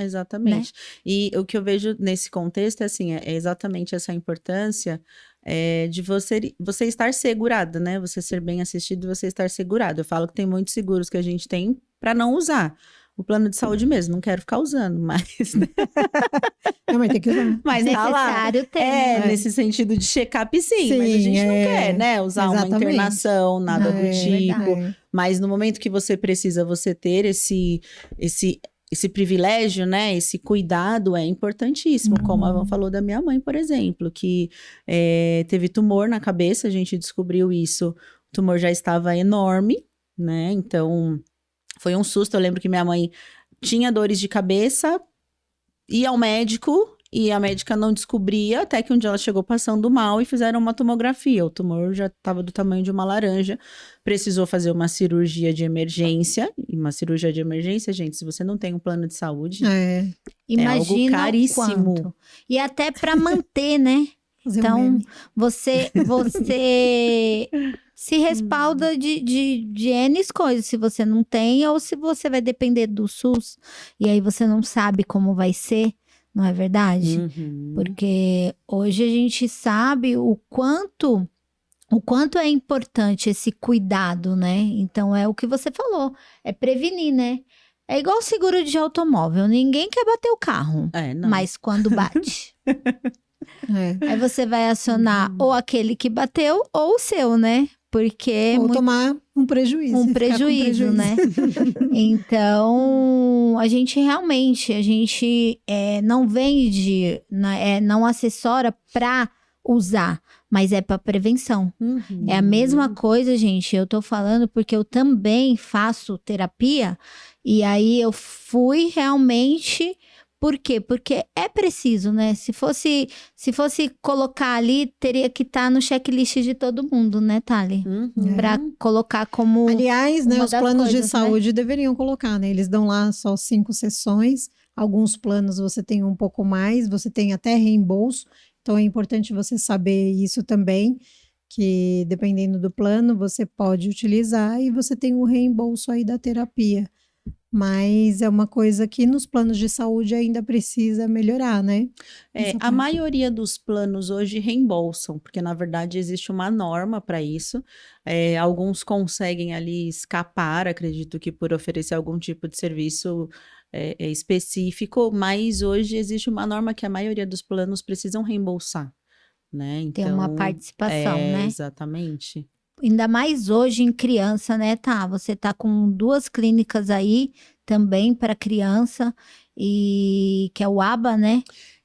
Exatamente. Né? E o que eu vejo nesse contexto assim, é exatamente essa importância de você estar segurada, né? Você ser bem assistido e você estar segurado. Eu falo que tem muitos seguros que a gente tem para não usar. O plano de saúde mesmo, não quero ficar usando, mas... Não, mas tem que usar. Mas tá lá. Nesse sentido de check-up, sim, mas a gente não quer, né? Usar uma internação, nada do tipo. Mas no momento que você precisa, você ter esse privilégio, né? Esse cuidado é importantíssimo. Como a Van falou da minha mãe, por exemplo, que teve tumor na cabeça, a gente descobriu isso. O tumor já estava enorme, né? Então... Foi um susto, eu lembro que minha mãe tinha dores de cabeça, ia ao médico e a médica não descobria, até que um dia ela chegou passando mal e fizeram uma tomografia. O tumor já estava do tamanho de uma laranja, precisou fazer uma cirurgia de emergência. E uma cirurgia de emergência, gente, se você não tem um plano de saúde, imagina algo caríssimo. Quanto. E até para manter, né? Então, você se respalda de N coisas, se você não tem, ou se você vai depender do SUS, e aí você não sabe como vai ser, não é verdade? Uhum. Porque hoje a gente sabe o quanto é importante esse cuidado, né? Então é o que você falou, é prevenir, né? É igual seguro de automóvel, ninguém quer bater o carro, Não. mas quando bate, É. aí você vai acionar ou aquele que bateu ou o seu, né? Porque Ou tomar um prejuízo. um e ficar com prejuízo, né? Então, a gente realmente, não vende, né, não assessora para usar, mas é para prevenção. Uhum. É a mesma coisa, gente. Eu tô falando porque eu também faço terapia e aí eu fui realmente. Por quê? Porque é preciso, né? Se fosse colocar ali, teria que estar no checklist de todo mundo, né, Thali? Uhum. Para colocar como Aliás, né, uma os das planos de coisas, né? saúde deveriam colocar, né? Eles dão lá só 5 sessões. Alguns planos você tem um pouco mais, você tem até reembolso. Então é importante você saber isso também, que dependendo do plano, você pode utilizar e você tem o reembolso aí da terapia. Mas é uma coisa que nos planos de saúde ainda precisa melhorar, né? Essa A parte. maioria dos planos hoje reembolsam, porque na verdade existe uma norma para isso. Alguns conseguem ali escapar, acredito que por oferecer algum tipo de serviço específico, mas hoje existe uma norma que a maioria dos planos precisam reembolsar, né? Tem uma Então, participação, né? exatamente. Ainda mais hoje em criança, né, tá? Você tá com 2 clínicas aí também para criança e que é o ABA, né?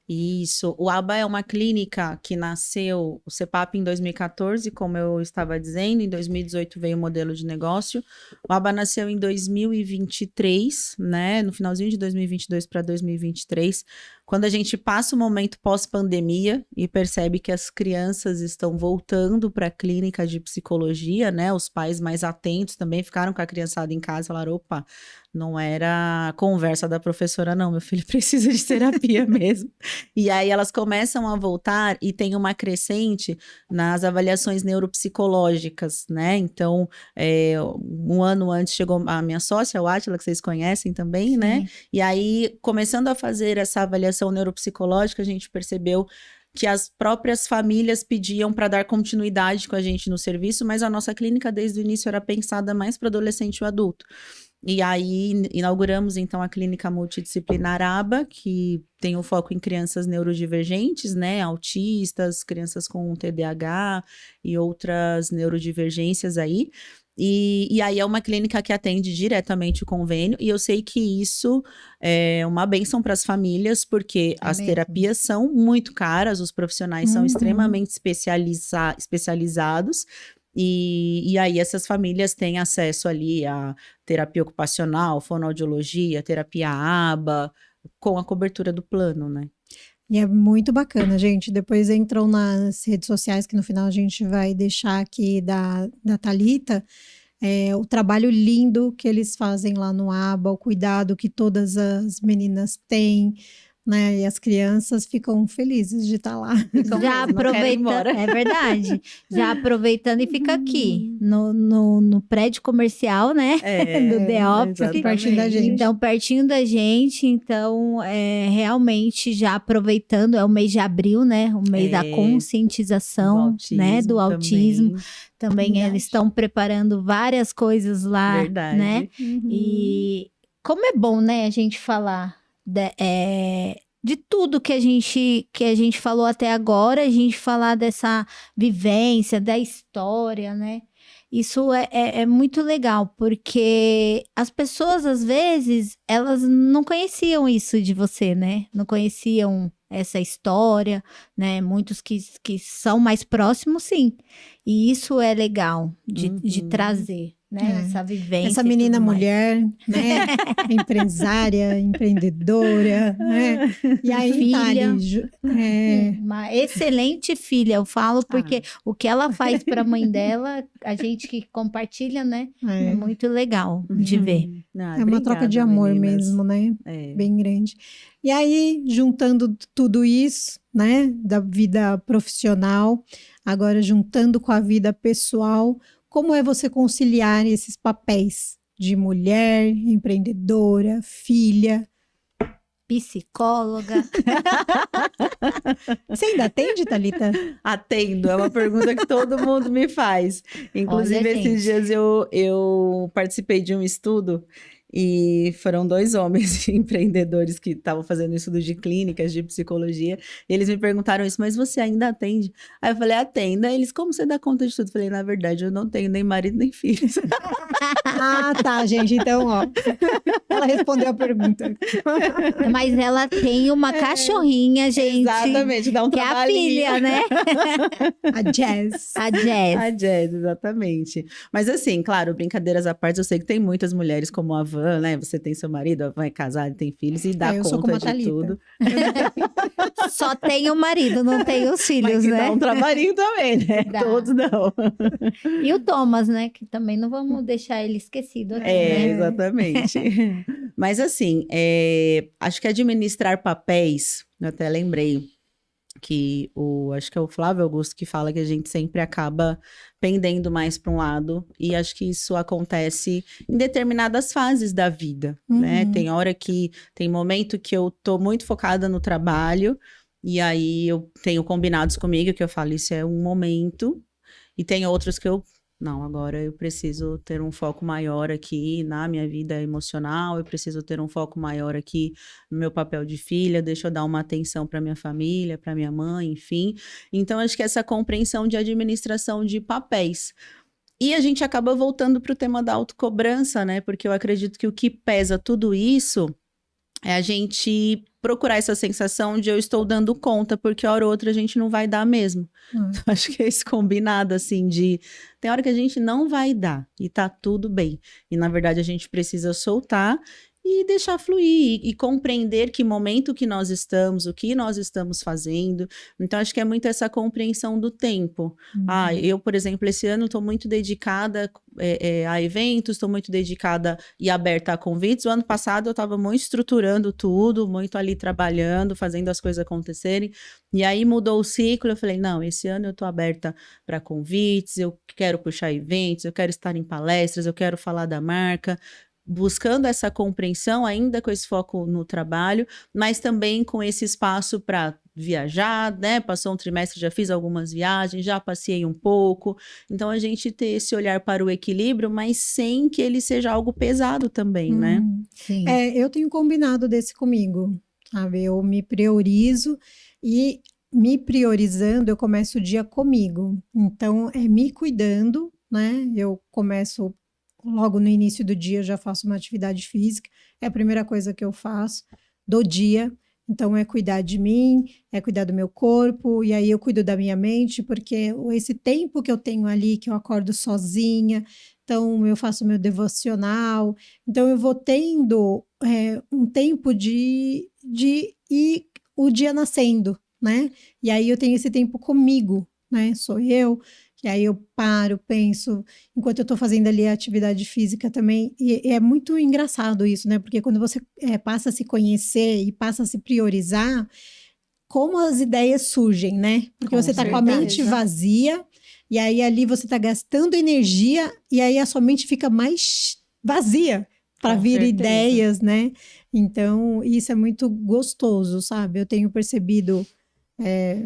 Isso, o ABA é uma clínica que nasceu, o CEPAP em 2014, como eu estava dizendo, em 2018 veio o modelo de negócio. O ABA nasceu em 2023, né, no finalzinho de 2022 para 2023, quando a gente passa o momento pós-pandemia e percebe que as crianças estão voltando para a clínica de psicologia, né, os pais mais atentos também ficaram com a criançada em casa e falaram, opa, não era conversa da professora não, meu filho precisa de terapia mesmo. E aí elas começam a voltar e tem uma crescente nas avaliações neuropsicológicas, né? Então, um ano antes chegou a minha sócia, a Átila, que vocês conhecem também, né? Sim. E aí, começando a fazer essa avaliação neuropsicológica, a gente percebeu que as próprias famílias pediam para dar continuidade com a gente no serviço, mas a nossa clínica desde o início era pensada mais para adolescente e adulto. E aí, inauguramos, então, a clínica multidisciplinar ABA, que tem o foco em crianças neurodivergentes, né, autistas, crianças com TDAH e outras neurodivergências aí. E aí é uma clínica que atende diretamente o convênio, e eu sei que isso é uma bênção para as famílias, porque as mesmo. terapias são muito caras, os profissionais são extremamente especializados, e aí essas famílias têm acesso ali a terapia ocupacional, fonoaudiologia, terapia ABA, com a cobertura do plano, né? E é muito bacana, gente. Depois entram nas redes sociais, que no final a gente vai deixar aqui da Thalita, o trabalho lindo que eles fazem lá no ABA, o cuidado que todas as meninas têm, né? E as crianças ficam felizes de estar lá. Já aproveitando, é verdade. Já aproveitando e fica aqui no prédio comercial, né? Do The Office. Pertinho da gente. Então, pertinho da gente. Então, realmente já aproveitando, é o mês de abril, né? O mês da conscientização, né? Do autismo. Também eles estão preparando várias coisas lá, Verdade. né? E como é bom, né? A gente falar de tudo que a gente falou até agora, a gente falar dessa vivência, da história, né? Isso é muito legal, porque as pessoas, às vezes, elas não conheciam isso de você, né? Não conheciam essa história, né? Muitos que são mais próximos, sim. E isso é legal de trazer, né? Essa vivência. Essa menina mulher, né? Empresária, empreendedora, né? E aí, filha. Thali, uma excelente filha, eu falo, porque o que ela faz para a mãe dela, a gente que compartilha, né? É muito legal de ver. É uma troca de amor mesmo, né? Bem grande. E aí, juntando tudo isso, né? Da vida profissional, agora juntando com a vida pessoal, como é você conciliar esses papéis de mulher, empreendedora, filha? psicóloga. Você ainda atende, Thalita? Atendo, é uma pergunta que todo mundo me faz. Inclusive, Olha, esses dias eu participei de um estudo e foram 2 homens empreendedores que estavam fazendo estudo de clínicas, de psicologia, e eles me perguntaram isso, mas você ainda atende? Aí eu falei, atendo. Aí eles, como você dá conta de tudo? Eu falei, na verdade, eu não tenho nem marido nem filhos. Ah, tá, gente. Então, ó, ela respondeu a pergunta. Mas ela tem uma cachorrinha, gente. Exatamente, dá um Que é a trabalhinho. filha, né? A Jazz. A Jazz. A Jazz, exatamente. Mas assim, claro, brincadeiras à parte, eu sei que tem muitas mulheres como a Van, né? Você tem seu marido, a Van é casada, tem filhos e dá Eu sou como conta a de Thalita. tudo. Só tem o marido, não tem os filhos, Mas que né? dá um trabalhinho também, né? Dá. Todos não. E o Thomas, né? Que também não vamos deixar ele esquecido aqui, É, né? exatamente. Mas assim, acho que administrar papéis, eu até lembrei que acho que é o Flávio Augusto que fala que a gente sempre acaba pendendo mais para um lado, e acho que isso acontece em determinadas fases da vida, né? Tem momento que eu tô muito focada no trabalho, e aí eu tenho combinados comigo que eu falo, isso é um momento, e tem outros que não, agora eu preciso ter um foco maior aqui na minha vida emocional, eu preciso ter um foco maior aqui no meu papel de filha, deixa eu dar uma atenção para minha família, para minha mãe, enfim. Então, acho que essa compreensão de administração de papéis. E a gente acaba voltando para o tema da autocobrança, né? Porque eu acredito que o que pesa tudo isso é a gente procurar essa sensação de eu estou dando conta, porque hora ou outra a gente não vai dar mesmo. Então, acho que é esse combinado, assim, tem hora que a gente não vai dar e tá tudo bem. E, na verdade, a gente precisa soltar e deixar fluir e compreender que momento que nós estamos, o que nós estamos fazendo. Então, acho que é muito essa compreensão do tempo. Eu, por exemplo, esse ano estou muito dedicada a eventos, estou muito dedicada e aberta a convites. O ano passado eu estava muito estruturando tudo, muito ali trabalhando, fazendo as coisas acontecerem. E aí mudou o ciclo, eu falei, não, esse ano eu estou aberta para convites, eu quero puxar eventos, eu quero estar em palestras, eu quero falar da marca, buscando essa compreensão, ainda com esse foco no trabalho, mas também com esse espaço para viajar, né? Passou um trimestre, já fiz algumas viagens, já passeei um pouco. Então, a gente ter esse olhar para o equilíbrio, mas sem que ele seja algo pesado também, né? Sim. Eu tenho combinado desse comigo, sabe? Eu me priorizo e me priorizando, eu começo o dia comigo. Então, é me cuidando, né? Eu começo logo no início do dia, eu já faço uma atividade física. É a primeira coisa que eu faço do dia. Então, é cuidar de mim, é cuidar do meu corpo, e aí eu cuido da minha mente, porque esse tempo que eu tenho ali, que eu acordo sozinha, então eu faço meu devocional, então eu vou tendo um tempo de ir o dia nascendo, né? E aí eu tenho esse tempo comigo, né? Sou eu, e aí eu paro, penso, enquanto eu estou fazendo ali a atividade física também, e é muito engraçado isso, né? Porque quando você passa a se conhecer e passa a se priorizar, como as ideias surgem, né? Porque você está com a mente vazia, e aí ali você está gastando energia, e aí a sua mente fica mais vazia para vir ideias, né? Então, isso é muito gostoso, sabe? Eu tenho percebido,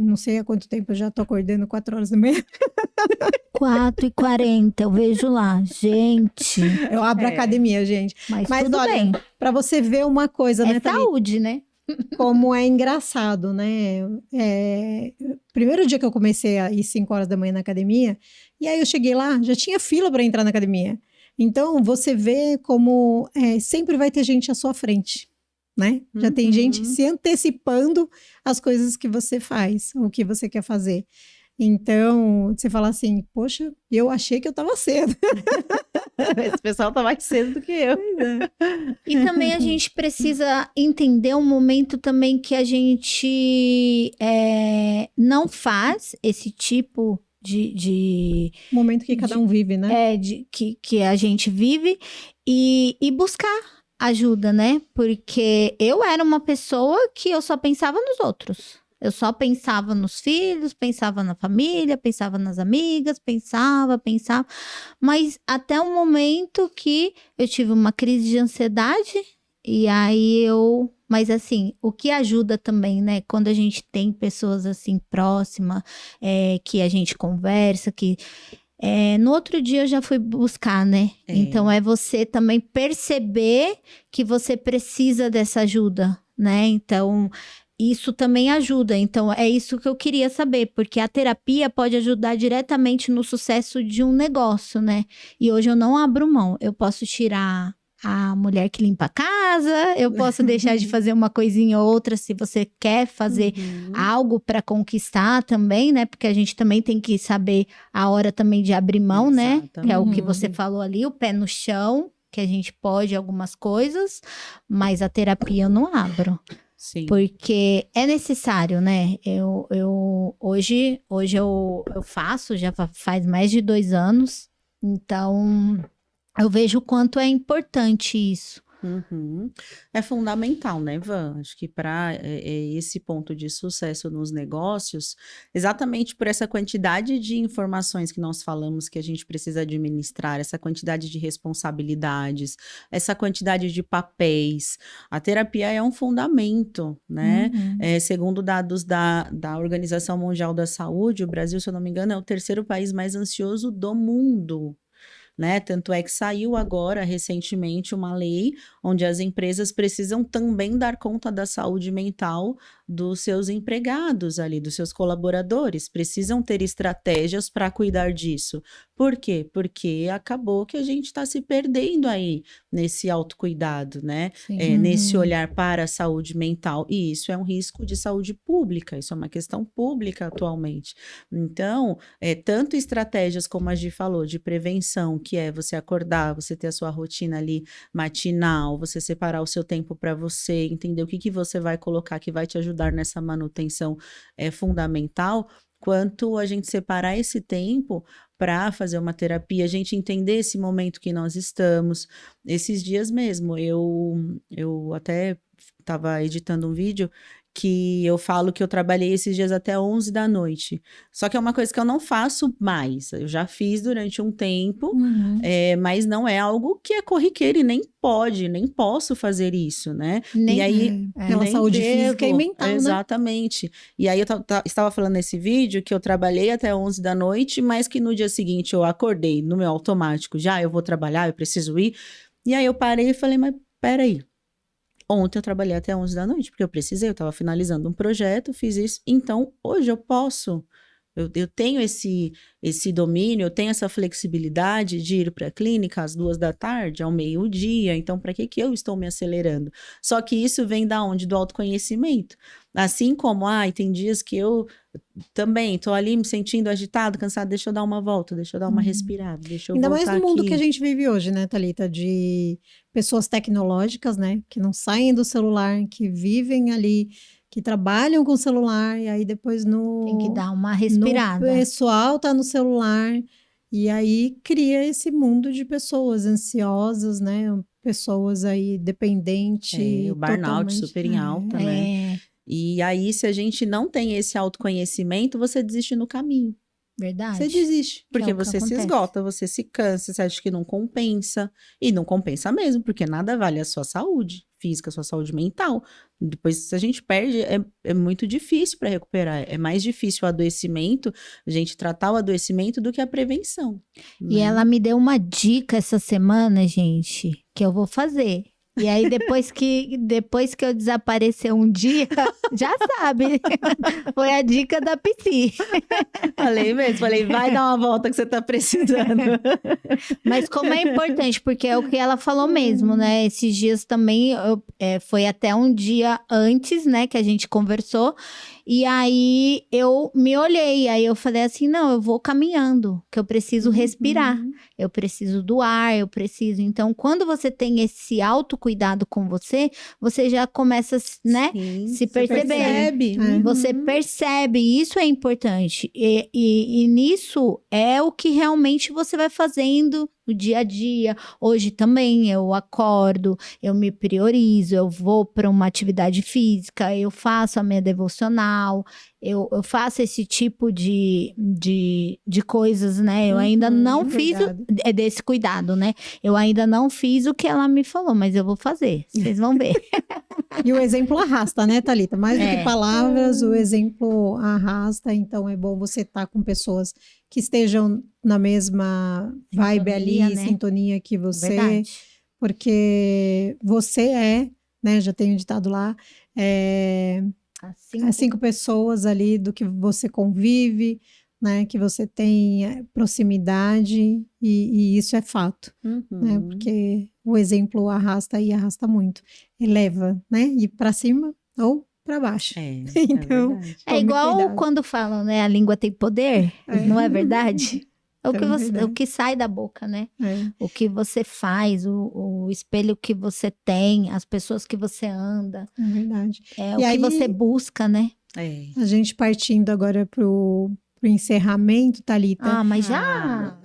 não sei há quanto tempo eu já tô acordando 4 horas da manhã. 4h40, eu vejo lá, gente. Eu abro a academia, gente. Mas tudo olha, bem. Para você ver uma coisa, né, saúde, né? Como é engraçado, né? Primeiro dia que eu comecei a ir 5 horas da manhã na academia, e aí eu cheguei lá, já tinha fila para entrar na academia. Então, você vê como sempre vai ter gente à sua frente, né? Já tem gente se antecipando às coisas que você faz, o que você quer fazer. Então, você fala assim, poxa, eu achei que eu estava cedo. Esse pessoal tá mais cedo do que eu. E também a gente precisa entender um momento também que a gente não faz esse tipo de momento que cada um vive, né? Que a gente vive e buscar ajuda, né? Porque eu era uma pessoa que eu só pensava nos outros. Eu só pensava nos filhos, pensava na família, pensava nas amigas, pensava. Mas até o momento que eu tive uma crise de ansiedade e aí eu Mas assim, o que ajuda também, né? Quando a gente tem pessoas assim próximas, que a gente conversa, que no outro dia eu já fui buscar, né? Então é você também perceber que você precisa dessa ajuda, né? Então isso também ajuda. Então é isso que eu queria saber, porque a terapia pode ajudar diretamente no sucesso de um negócio, né? E hoje eu não abro mão. Eu posso tirar a mulher que limpa a casa, eu posso deixar de fazer uma coisinha ou outra se você quer fazer algo para conquistar também, né? Porque a gente também tem que saber a hora também de abrir mão, né? Que é o que você falou ali, o pé no chão, que a gente pode algumas coisas, mas a terapia eu não abro. Sim. Porque é necessário, né? Hoje eu faço, já faz mais de 2 anos, então eu vejo o quanto é importante isso. É fundamental, né, Van? Acho que para esse ponto de sucesso nos negócios, exatamente por essa quantidade de informações que nós falamos que a gente precisa administrar, essa quantidade de responsabilidades, essa quantidade de papéis, a terapia é um fundamento, né? Segundo dados da Organização Mundial da Saúde, o Brasil, se eu não me engano, é o 3º país mais ansioso do mundo. Né? Tanto é que saiu agora, recentemente, uma lei onde as empresas precisam também dar conta da saúde mental dos seus empregados ali, dos seus colaboradores, precisam ter estratégias para cuidar disso. Por quê? Porque acabou que a gente está se perdendo aí nesse autocuidado, né? Nesse olhar para a saúde mental, e isso é um risco de saúde pública, isso é uma questão pública atualmente. Então, tanto estratégias como a Gi falou, de prevenção, que é você acordar, você ter a sua rotina ali matinal, você separar o seu tempo para você, entender o que você vai colocar que vai te ajudar nessa manutenção é fundamental, quanto a gente separar esse tempo para fazer uma terapia, a gente entender esse momento que nós estamos. Esses dias mesmo, eu até estava editando um vídeo que eu falo que eu trabalhei esses dias até 11 da noite. Só que é uma coisa que eu não faço mais. Eu já fiz durante um tempo, mas não é algo que é corriqueiro e nem posso fazer isso, né? Nem, e aí, pela saúde física e mental, exatamente. Né? E aí eu estava falando nesse vídeo que eu trabalhei até 11 da noite, mas que no dia seguinte eu acordei no meu automático, já eu vou trabalhar, eu preciso ir. E aí eu parei e falei, mas peraí. Ontem eu trabalhei até 11 da noite, porque eu precisei, eu estava finalizando um projeto, fiz isso. Então, hoje eu posso, eu tenho esse domínio, eu tenho essa flexibilidade de ir para a clínica às 2 da tarde, ao meio-dia. Então, para que eu estou me acelerando? Só que isso vem da onde? Do autoconhecimento. Assim como, tem dias que eu também estou ali me sentindo agitado, cansado, deixa eu dar uma volta, deixa eu dar uma respirada, deixa eu Ainda voltar mais no mundo aqui. que a gente vive hoje, né, Thalita? De pessoas tecnológicas, né? Que não saem do celular, que vivem ali, que trabalham com o celular, e aí depois tem que dar uma respirada. O pessoal tá no celular, e aí cria esse mundo de pessoas ansiosas, né? Pessoas aí dependentes. O burnout super em alta, né? E aí, se a gente não tem esse autoconhecimento, você desiste no caminho. Verdade. Você desiste, porque você se esgota, você se cansa, você acha que não compensa. E não compensa mesmo, porque nada vale a sua saúde física, a sua saúde mental. Depois, se a gente perde, é muito difícil para recuperar. É mais difícil o adoecimento, a gente tratar o adoecimento do que a prevenção. E ela me deu uma dica essa semana, gente, que eu vou fazer. E aí, depois que eu desaparecer um dia, já sabe. Foi a dica da Psi. Falei, vai dar uma volta que você tá precisando. Mas como é importante, porque é o que ela falou mesmo, né? Esses dias também, foi até um dia antes, né, que a gente conversou. E aí, eu me olhei, aí eu falei assim, não, eu vou caminhando, que eu preciso respirar. Eu preciso do ar, eu preciso... Então, quando você tem esse autocuidado com você, você já começa, né, se perceber. Você percebe, isso é importante. E nisso é o que realmente você vai fazendo no dia a dia. Hoje também eu acordo, eu me priorizo, eu vou para uma atividade física, eu faço a minha devocional, eu faço esse tipo de coisas, né? Eu ainda não fiz desse cuidado, né? Eu ainda não fiz o que ela me falou, mas eu vou fazer, vocês vão ver. E o exemplo arrasta, né, Thalita? Mais do que palavras, o exemplo arrasta. Então, é bom você estar com pessoas que estejam na mesma vibe ali, né? sintonia que você. Verdade. Porque você né, já tenho ditado lá, as 5 pessoas ali do que você convive, né, que você tem proximidade, e isso é fato, né, porque o exemplo arrasta e arrasta muito, eleva, né, e para cima ou para baixo. Então, é igual cuidado. Quando falam, né, a língua tem poder, não é verdade? O que sai da boca, né? O que você faz, o espelho que você tem, as pessoas que você anda. É verdade. É o que você busca, né? A gente partindo agora pro encerramento, Thalita. Ah, mas já?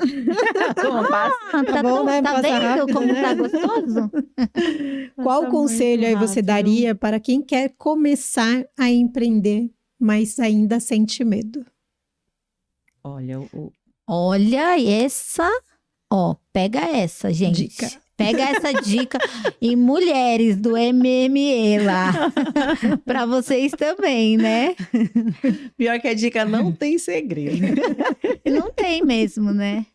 Tá bom, né? Tá vendo rápido, como tá gostoso? Qual conselho aí você daria para quem quer começar a empreender, mas ainda sente medo? Olha, essa, pega essa, gente. Dica. Pega essa dica e mulheres do MME lá, para vocês também, né? Pior que a dica não tem segredo. Não tem mesmo, né?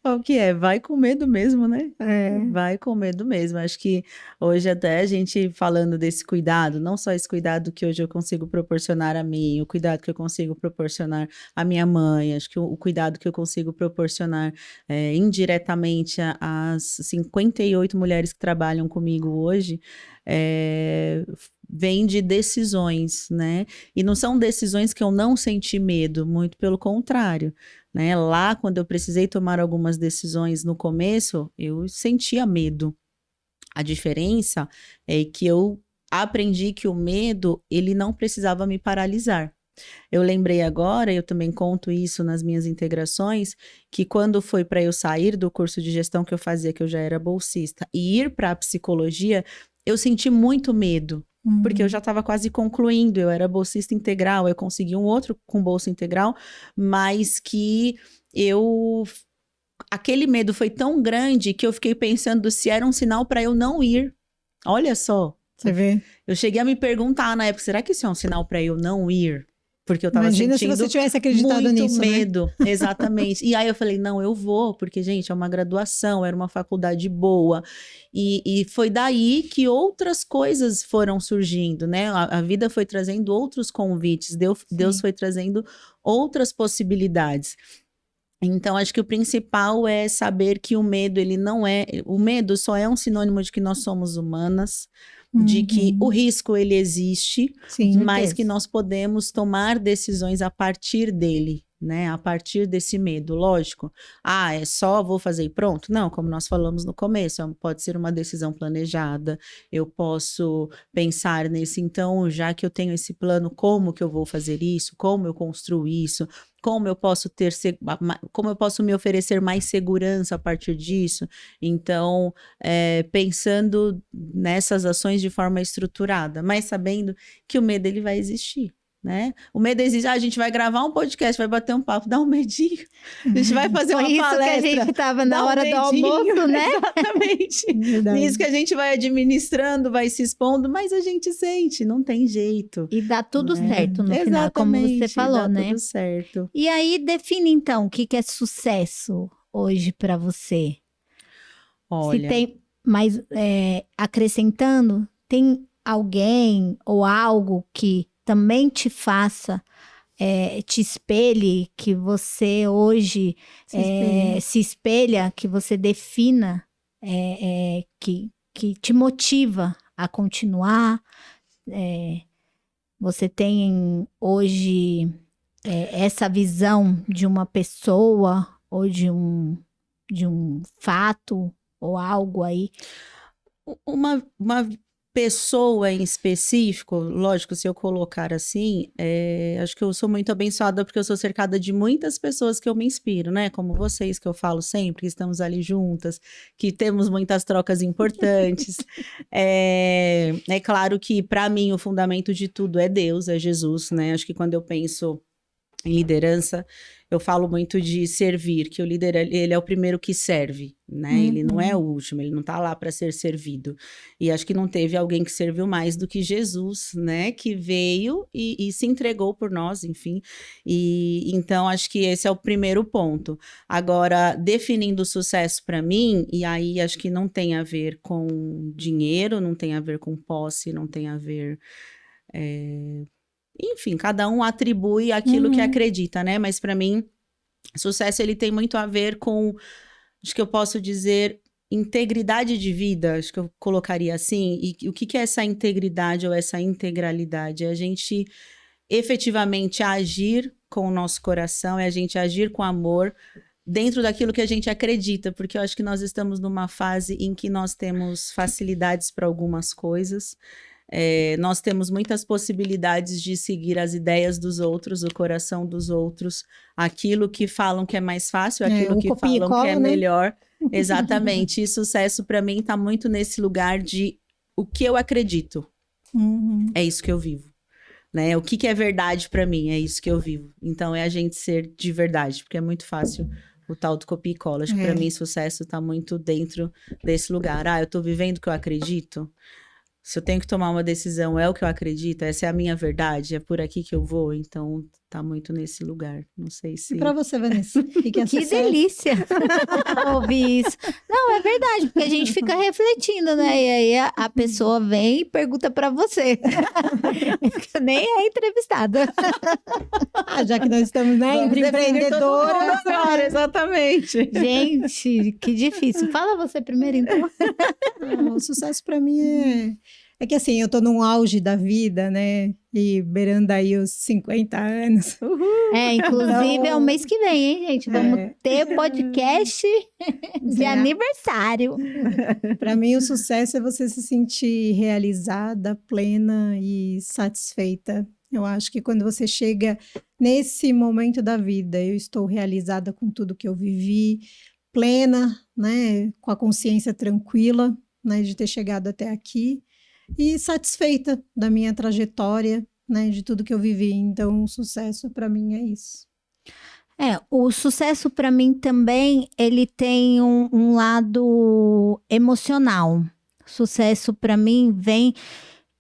O que é? Vai com medo mesmo, né? Vai com medo mesmo. Acho que hoje até a gente falando desse cuidado, não só esse cuidado que hoje eu consigo proporcionar a mim, o cuidado que eu consigo proporcionar à minha mãe, acho que o cuidado que eu consigo proporcionar indiretamente às 58 mulheres que trabalham comigo hoje, vem de decisões, né? E não são decisões que eu não senti medo, muito pelo contrário. Né? Lá, quando eu precisei tomar algumas decisões no começo, eu sentia medo. A diferença é que eu aprendi que o medo, ele não precisava me paralisar. Eu lembrei agora, eu também conto isso nas minhas integrações, que quando foi para eu sair do curso de gestão que eu fazia, que eu já era bolsista, e ir para a psicologia, eu senti muito medo. Porque eu já estava quase concluindo, eu era bolsista integral, eu consegui um outro com bolsa integral, mas que aquele medo foi tão grande que eu fiquei pensando se era um sinal para eu não ir. Olha só. Você vê? Eu cheguei a me perguntar na época, será que isso é um sinal para eu não ir? Porque eu tava Imagina sentindo se você tivesse acreditado muito nisso, medo, né? Exatamente. E aí eu falei, não, eu vou, porque, gente, é uma graduação, era uma faculdade boa. E foi daí que outras coisas foram surgindo, né? A vida foi trazendo outros convites, Deus foi trazendo outras possibilidades. Então, acho que o principal é saber que o medo, o medo só é um sinônimo de que nós somos humanas, de que o risco, ele existe, mas que nós podemos tomar decisões a partir dele, né? A partir desse medo, lógico. É só vou fazer e pronto? Não, como nós falamos no começo, pode ser uma decisão planejada, eu posso pensar nesse, então, já que eu tenho esse plano, como que eu vou fazer isso? Como eu construo isso? Como eu posso me oferecer mais segurança a partir disso? Então, pensando nessas ações de forma estruturada, mas sabendo que o medo, ele vai existir, né? O medo existe, a gente vai gravar um podcast, vai bater um papo, dá um medinho. A gente vai fazer uma palestra. Foi isso que a gente estava na hora do almoço, né? Exatamente. Isso que a gente vai administrando, vai se expondo, mas a gente sente, não tem jeito. E dá tudo certo no final, como você falou, né? Dá tudo certo. E aí, define então, o que é sucesso hoje para você? Olha... Se tem, mas acrescentando, tem alguém ou algo que também te faça, te espelhe, que você hoje se espelha, que você defina, que te motiva a continuar. Você tem hoje essa visão de uma pessoa ou de um fato ou algo aí? Uma pessoa em específico, lógico, se eu colocar assim, acho que eu sou muito abençoada porque eu sou cercada de muitas pessoas que eu me inspiro, né? Como vocês, que eu falo sempre, que estamos ali juntas, que temos muitas trocas importantes. É claro que, para mim, o fundamento de tudo é Deus, é Jesus, né? Acho que quando eu penso em liderança, eu falo muito de servir, que o líder, ele é o primeiro que serve, né? Ele não é o último, ele não tá lá para ser servido. E acho que não teve alguém que serviu mais do que Jesus, né? Que veio e se entregou por nós, enfim. E então, acho que esse é o primeiro ponto. Agora, definindo o sucesso para mim, e aí acho que não tem a ver com dinheiro, não tem a ver com posse, não tem a ver... Enfim, cada um atribui aquilo que acredita, né? Mas para mim, sucesso ele tem muito a ver com, acho que eu posso dizer, integridade de vida, acho que eu colocaria assim. E o que é essa integridade ou essa integralidade? É a gente efetivamente agir com o nosso coração, é a gente agir com amor dentro daquilo que a gente acredita, porque eu acho que nós estamos numa fase em que nós temos facilidades para algumas coisas. Nós temos muitas possibilidades de seguir as ideias dos outros, o coração dos outros, aquilo que falam que é mais fácil, aquilo que falam que é melhor. Exatamente. E sucesso para mim está muito nesse lugar de o que eu acredito. É isso que eu vivo. Né? O que é verdade para mim, é isso que eu vivo. Então é a gente ser de verdade, porque é muito fácil o tal do copia e cola. Acho que para mim sucesso está muito dentro desse lugar. Eu tô vivendo o que eu acredito. Se eu tenho que tomar uma decisão, é o que eu acredito? Essa é a minha verdade? É por aqui que eu vou? Então, tá muito nesse lugar. Não sei se... E pra você, Vanessa? Que delícia ouvir isso. Não, é verdade, porque a gente fica refletindo, né? E aí a pessoa vem e pergunta pra você. Nem é entrevistada. Já que nós estamos, né, entre empreendedoras. Agora, exatamente. Gente, que difícil. Fala você primeiro, então. O sucesso pra mim é que assim, eu tô num auge da vida, né? E beirando aí os 50 anos. Inclusive então, é o mês que vem, hein, gente? Vamos ter podcast de aniversário. Para mim, o sucesso é você se sentir realizada, plena e satisfeita. Eu acho que quando você chega nesse momento da vida, eu estou realizada com tudo que eu vivi, plena, né? Com a consciência tranquila, né? De ter chegado até aqui. E satisfeita da minha trajetória, né, de tudo que eu vivi. Então, o sucesso para mim é isso. O sucesso para mim também, ele tem um lado emocional. Sucesso para mim vem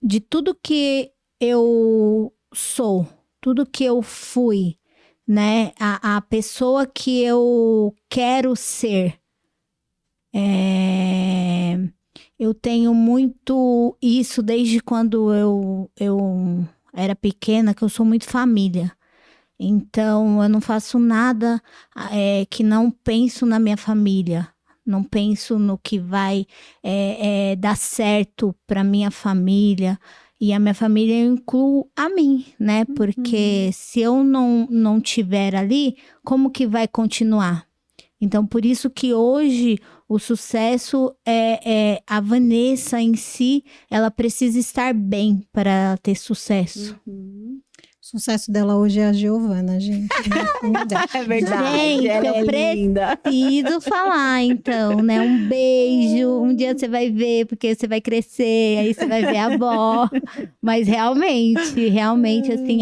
de tudo que eu sou, tudo que eu fui, né, a pessoa que eu quero ser. Eu tenho muito isso desde quando eu era pequena, que eu sou muito família. Então, eu não faço nada que não penso na minha família. Não penso no que vai dar certo para minha família. E a minha família eu incluo a mim, né? Porque se eu não tiver ali, como que vai continuar? Então, por isso que hoje o sucesso a Vanessa em si, ela precisa estar bem para ter sucesso. O sucesso dela hoje é a Giovana, gente. É verdade. Gente, eu preciso falar, então, né? Um beijo. Um dia você vai ver, porque você vai crescer, aí você vai ver a avó. Mas realmente, assim,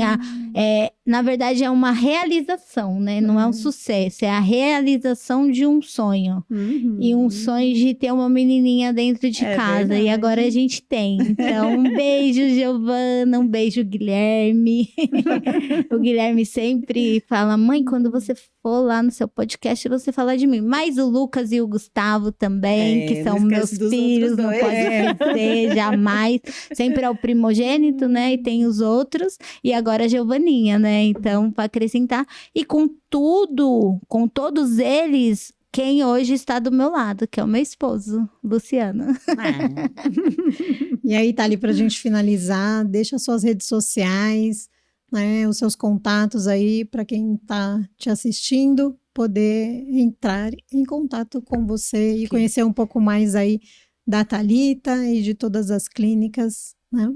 na verdade é uma realização, né? Não é um sucesso, é a realização de um sonho. E um sonho de ter uma menininha dentro de casa. Verdade. E agora a gente tem. Então, um beijo, Giovana. Um beijo, Guilherme. O Guilherme sempre fala, mãe, quando você for lá no seu podcast, você fala de mim. Mas o Lucas e o Gustavo também, que são meus filhos, não pode esquecer, jamais. Sempre é o primogênito, né? E tem os outros. E agora a Giovaninha, né? Então, para acrescentar. E com todos eles, quem hoje está do meu lado, que é o meu esposo, Luciano. E aí, tá ali pra gente finalizar, deixa suas redes sociais, né, os seus contatos aí para quem está te assistindo poder entrar em contato com você e conhecer um pouco mais aí da Thalita e de todas as clínicas, né?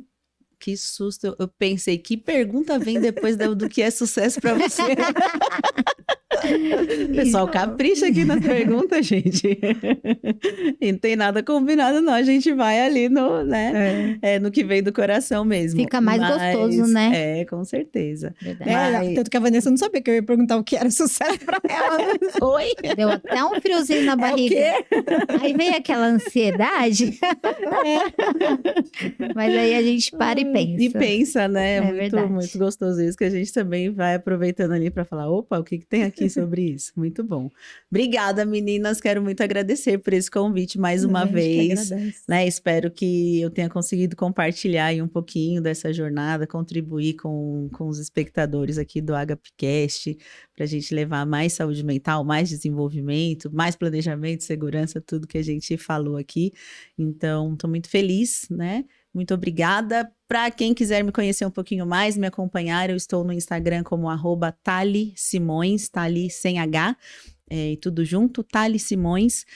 Que susto, eu pensei, que pergunta vem depois do que é sucesso para você? O pessoal capricha aqui nas perguntas, gente. E não tem nada combinado, não. A gente vai ali no, né? No que vem do coração mesmo. Fica mais gostoso, né? Com certeza. Verdade. Tanto que a Vanessa não sabia que eu ia perguntar o que era sucesso pra ela. Oi? Deu até um friozinho na barriga. Aí vem aquela ansiedade. Mas aí a gente para e pensa. E pensa, né? Verdade. Muito gostoso isso, que a gente também vai aproveitando ali para falar, opa, o que tem aqui sobre isso? Muito bom. Obrigada, meninas. Quero muito agradecer por esse convite mais uma vez. Né? Espero que eu tenha conseguido compartilhar aí um pouquinho dessa jornada, contribuir com os espectadores aqui do AgapeCast, para a gente levar mais saúde mental, mais desenvolvimento, mais planejamento, segurança, tudo que a gente falou aqui. Então, estou muito feliz, né? Muito obrigada. Para quem quiser me conhecer um pouquinho mais, me acompanhar, eu estou no Instagram como @Thali Simões, Thali sem H, e tudo junto, Thali Simões.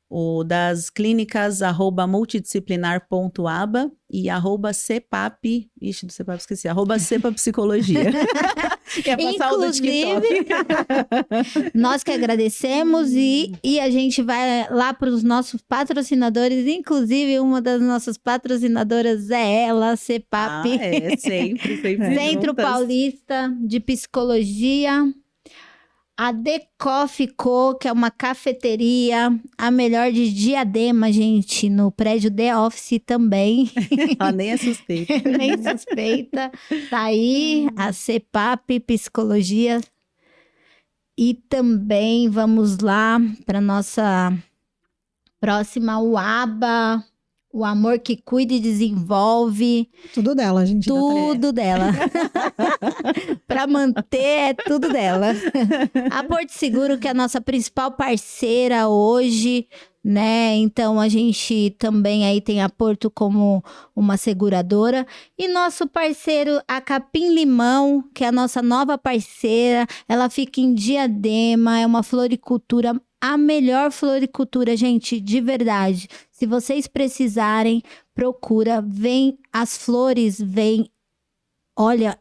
O das clínicas, @multidisciplinar.aba e @CEPAP, do CEPAP esqueci, @CEPAPsicologia. Quer passar o do TikTok? Nós que agradecemos e a gente vai lá para os nossos patrocinadores, inclusive uma das nossas patrocinadoras é ela, a CEPAP. Sempre Centro juntas. Paulista de Psicologia. A The Coffee Co, que é uma cafeteria, a melhor de Diadema, gente, no prédio The Office também. Nem é suspeita. Nem suspeita. Tá aí a CEPAP Psicologia. E também vamos lá para nossa próxima, o ABA, o Amor que Cuida e Desenvolve. Tudo dela, gente. Tudo dela. Para manter, é tudo dela. A Porto Seguro, que é a nossa principal parceira hoje, né? Então, a gente também aí tem a Porto como uma seguradora. E nosso parceiro, a Capim Limão, que é a nossa nova parceira. Ela fica em Diadema, é uma floricultura, a melhor floricultura, gente, de verdade. Se vocês precisarem, procura, vem as flores, vem. Olha,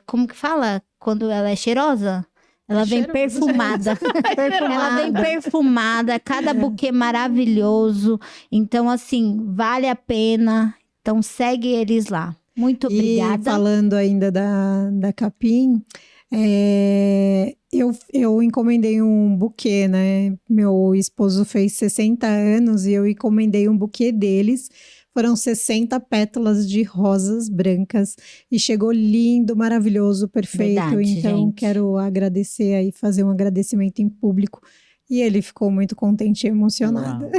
como que fala? Quando ela é cheirosa? Ela vem perfumada. Ela vem perfumada, cada buquê maravilhoso. Então, assim, vale a pena. Então, segue eles lá. Muito obrigada. E falando ainda da Capim, eu encomendei um buquê, né? Meu esposo fez 60 anos e eu encomendei um buquê deles. Foram 60 pétalas de rosas brancas e chegou lindo, maravilhoso, perfeito. Verdade, então, gente. quero agradecer aí, fazer um agradecimento em público. E ele ficou muito contente e emocionado.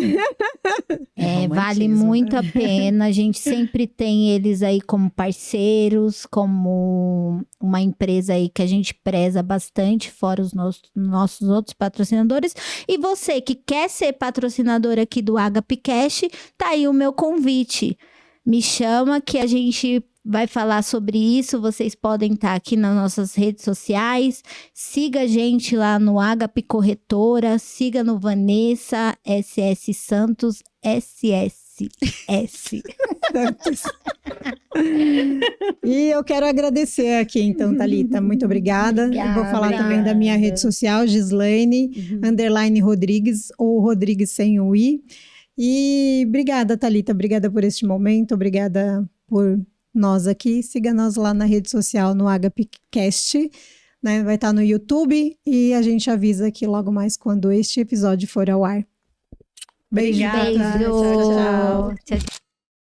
Vale muito a pena. A gente sempre tem eles aí como parceiros, como uma empresa aí que a gente preza bastante, fora os nossos outros patrocinadores. E você que quer ser patrocinador aqui do AgapeCast, tá aí o meu convite. Me chama que a gente vai falar sobre isso. Vocês podem estar aqui nas nossas redes sociais. Siga a gente lá no Agape Corretora. Siga no Vanessa SS Santos SSS. E eu quero agradecer aqui, então, Thalita. Muito obrigada. Eu vou falar também da minha rede social, Gislaine, _Rodrigues, ou Rodrigues sem o I. E obrigada, Thalita. Obrigada por este momento. Obrigada por nós aqui. Siga nós lá na rede social, no AgapeCast, né? Vai estar no YouTube e a gente avisa aqui logo mais quando este episódio for ao ar. Beijo. Obrigada. Beijo. Tchau, tchau. Tchau, tchau.